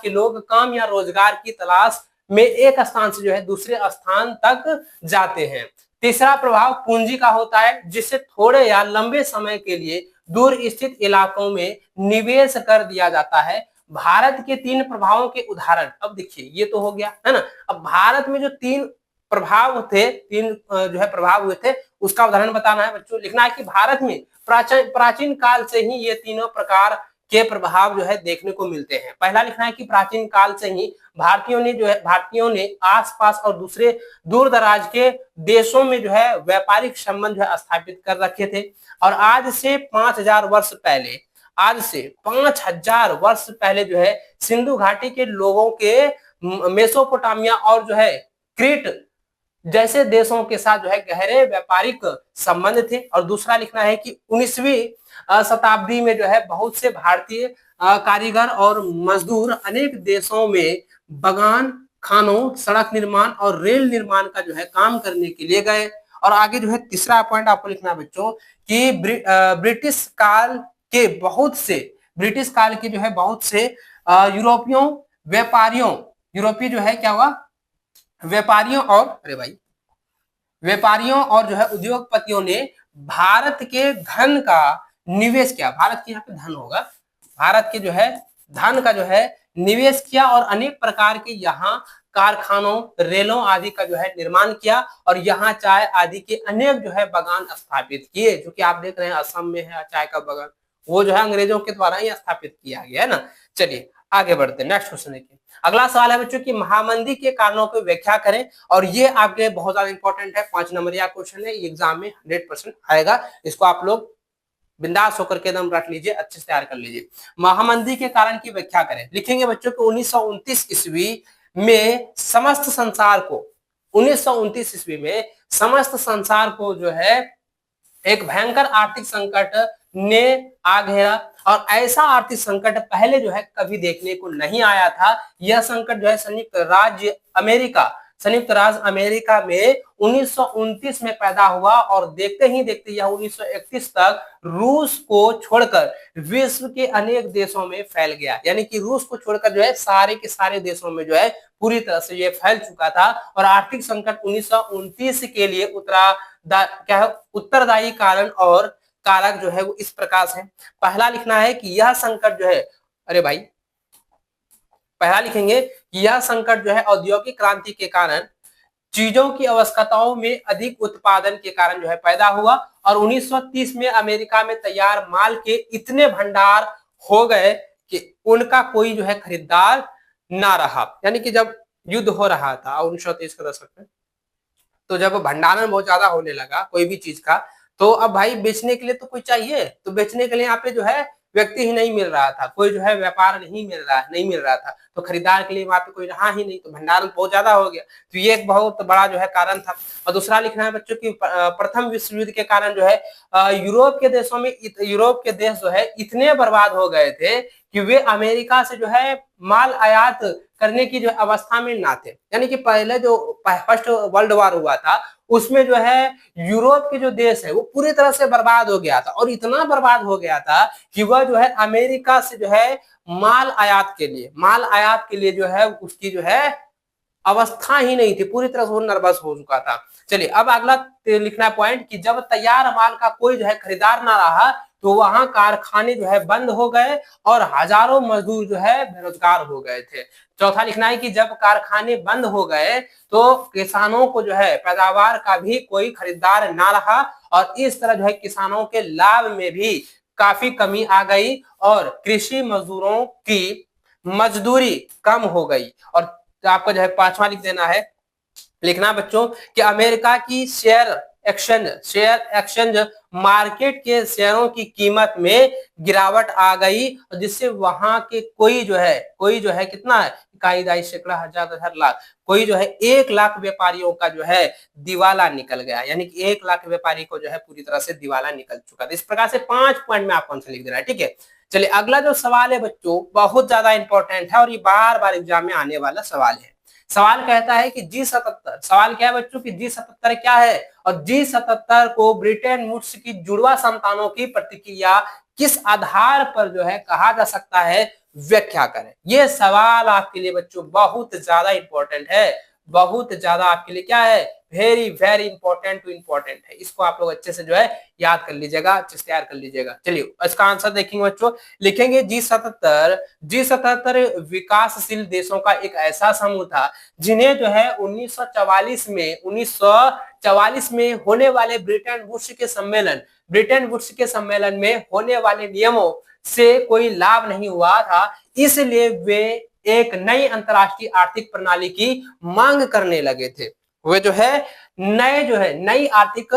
के लोग काम या रोजगार की तलाश में एक स्थान से जो है दूसरे स्थान तक जाते हैं। तीसरा प्रभाव पूंजी का होता है, जिससे थोड़े या लंबे समय के लिए दूर स्थित इलाकों में निवेश कर दिया जाता है भारत के 3 प्रभावों के उदाहरण। अब देखिए ये तो हो गया है ना। अब भारत में जो 3 प्रभाव थे, 3 जो है प्रभाव हुए थे, उसका उदाहरण बताना है बच्चों। लिखना है कि भारत में प्राचीन काल से ही ये तीनों प्रकार के प्रभाव जो है देखने को मिलते हैं। पहला लिखना है कि प्राचीन काल से ही भारतीयों ने आसपास और दूसरे दूर दराज के देशों में जो है व्यापारिक संबंध जो है स्थापित कर रखे थे। और आज से 5,000 वर्ष पहले जो है सिंधु घाटी के लोगों के मेसोपोटामिया और जो है क्रीट जैसे देशों के साथ जो है गहरे व्यापारिक संबंध थे। और दूसरा लिखना है कि 19वीं शताब्दी में जो है बहुत से भारतीय कारीगर और मजदूर अनेक देशों में बगान, खानों, सड़क निर्माण और रेल निर्माण का जो है काम करने के लिए गए। और आगे जो है तीसरा पॉइंट आपको लिखना है बच्चों कि ब्रिटिश काल के जो है बहुत से यूरोपीय जो है क्या हुआ, व्यापारियों और जो है उद्योगपतियों ने भारत के धन का निवेश किया। भारत के यहाँ पे धन होगा, भारत के जो है धन का जो है निवेश किया और अनेक प्रकार के यहाँ कारखानों, रेलों आदि का जो है निर्माण किया और यहाँ चाय आदि के अनेक जो है बागान स्थापित किए। जो कि आप देख रहे हैं असम में है चाय का बागान, वो जो है अंग्रेजों के द्वारा ही स्थापित किया गया है ना। चलिए आगे बढ़ते हैं, नेक्स्ट क्वेश्चन देखिए। अगला सवाल है बच्चों की महामंदी के कारणों की व्याख्या करें। और ये आपके लिए बहुत ज्यादा इंपॉर्टेंट है, 5 नंबरिया क्वेश्चन है, एग्जाम में 100% आएगा। इसको आप लोग बिंदास होकर के एकदम रख लीजिए, अच्छे से तैयार कर लीजिए। महामंदी के कारण की व्याख्या करें। लिखेंगे बच्चों को 1929 ईस्वी में समस्त संसार को जो है एक भयंकर आर्थिक संकट ने आ घेरा। और ऐसा आर्थिक संकट पहले जो है कभी देखने को नहीं आया था। यह संकट जो है संयुक्त राज्य अमेरिका में 1929 में पैदा हुआ और देखते ही देखते यह 1931 तक रूस को छोड़कर विश्व के अनेक देशों में फैल गया। यानी कि रूस को छोड़कर जो है सारे के सारे देशों में जो है पूरी तरह से ये फैल चुका था। और आर्थिक संकट 1929 के लिए उत्तरदायी कारण और कारक जो है वो इस प्रकार से। पहला लिखना है कि यह संकट जो है, पहला लिखेंगे कि यह संकट जो है औद्योगिक क्रांति के कारण चीजों की आवश्यकताओं में अधिक उत्पादन के कारण जो है पैदा हुआ। और 1930 में अमेरिका में तैयार माल के इतने भंडार हो गए कि उनका कोई जो है खरीदार ना रहा। यानी कि जब युद्ध हो रहा था 1930 के दशक में, तो जब भंडारण बहुत ज्यादा होने लगा कोई भी चीज का, तो अब भाई बेचने के लिए तो कोई चाहिए। तो बेचने के लिए यहाँ पे जो है व्यक्ति ही नहीं मिल रहा था, कोई जो है व्यापार नहीं मिल रहा था, तो खरीदार के लिए वहां पे कोई रहा ही नहीं, तो भंडारण बहुत ज्यादा हो गया। तो ये एक बहुत बड़ा जो है कारण था। और दूसरा लिखना है बच्चों की प्रथम विश्व युद्ध के कारण जो है यूरोप के देश जो है इतने बर्बाद हो गए थे कि वे अमेरिका से जो है माल आयात करने की जो अवस्था में ना थे। यानी कि पहले जो फर्स्ट वर्ल्ड वॉर हुआ था उसमें जो है यूरोप के जो देश है वो पूरी तरह से बर्बाद हो गया था। और इतना बर्बाद हो गया था कि वह जो है अमेरिका से जो है माल आयात के लिए जो है उसकी जो है अवस्था ही नहीं थी, पूरी तरह से वो नर्वस हो चुका था। चलिए अब अगला लिखना पॉइंट कि जब तैयार माल का कोई जो है खरीदार ना रहा तो वहां कारखाने जो है बंद हो गए और हजारों मजदूर जो है बेरोजगार हो गए थे। चौथा लिखना है कि जब कारखाने बंद हो गए तो किसानों को जो है पैदावार का भी कोई खरीदार ना रहा और इस तरह जो है किसानों के लाभ में भी काफी कमी आ गई और कृषि मजदूरों की मजदूरी कम हो गई। और आपको जो है 5वां लिख देना है, लिखना बच्चों कि अमेरिका की शेयर एक्सचेंज मार्केट के शेयरों की कीमत में गिरावट आ गई, जिससे वहां के कोई जो है कितना है इकाई, दाई, सैकड़ा, हजार, 10,000, लाख, कोई जो है 1 लाख व्यापारियों का जो है दिवाला निकल गया। यानी कि 1 लाख व्यापारी को जो है पूरी तरह से दिवाला निकल चुका था। इस प्रकार से 5 पॉइंट में आपको आंसर लिख देना है, ठीक है। चलिए अगला जो सवाल है बच्चों बहुत ज्यादा इंपॉर्टेंट है और ये बार बार एग्जाम में आने वाला सवाल है। सवाल कहता है कि G77, सवाल क्या है बच्चों कि G77 क्या है और G77 को ब्रिटेन वुड्स की जुड़वा संतानों की प्रतिक्रिया किस आधार पर जो है कहा जा सकता है, व्याख्या करें। ये सवाल आपके लिए बच्चों बहुत ज्यादा इंपॉर्टेंट है, बहुत ज्यादा आपके लिए क्या है very very important two important है, इसको आप लोग अच्छे से जो है याद कर लीजिएगा, अच्छे से तैयार कर लीजिएगा। चलिए इसका आंसर देखेंगे बच्चों, लिखेंगे G77 विकासशील देशों का एक ऐसा समूह था जिन्हें जो है 1944 में होने वाले ब्रिटेन वुड्स के सम्मेलन में होने वाले नियमों से कोई लाभ नहीं हुआ था, इसलिए वे एक नई अंतरराष्ट्रीय आर्थिक प्रणाली की मांग करने लगे थे। वे जो है नई आर्थिक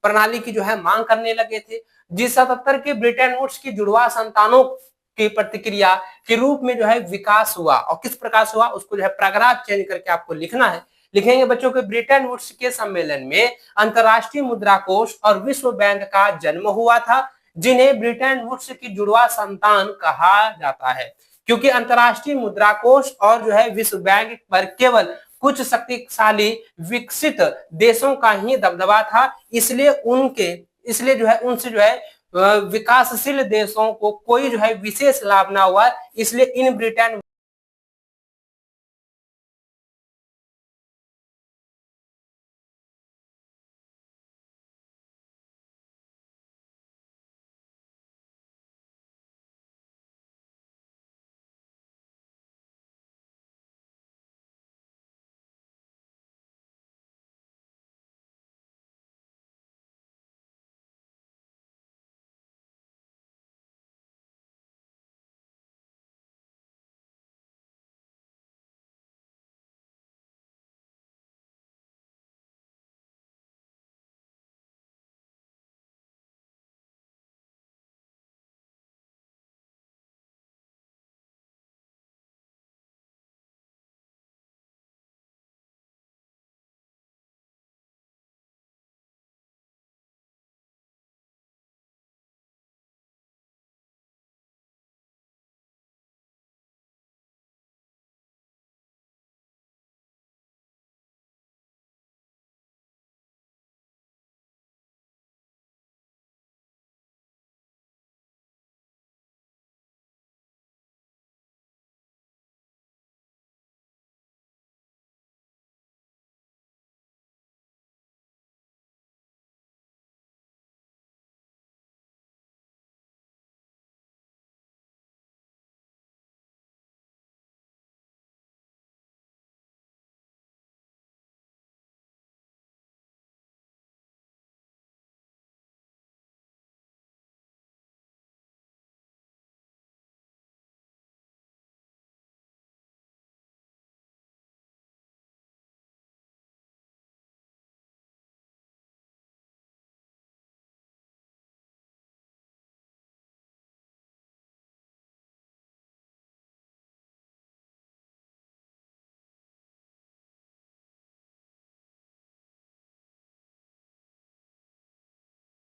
प्रणाली की जो है मांग करने लगे थे। G77 के ब्रिटेन वुड्स की जुड़वा संतानों की प्रतिक्रिया के रूप में जो है विकास हुआ, और किस प्रकार से हुआ उसको जो है पैराग्राफ चेंज करके आपको लिखना है। लिखेंगे बच्चों के ब्रिटेन वुड्स के सम्मेलन में अंतरराष्ट्रीय मुद्रा कोष और विश्व बैंक का जन्म हुआ था, जिन्हें ब्रिटेन वुड्स की जुड़वा संतान कहा जाता है, क्योंकि अंतरराष्ट्रीय मुद्रा कोष और जो है विश्व बैंक पर केवल कुछ शक्तिशाली विकसित देशों का ही दबदबा था, इसलिए जो है उनसे जो है विकासशील देशों को कोई जो है विशेष लाभ ना हुआ, इसलिए इन ब्रिटेन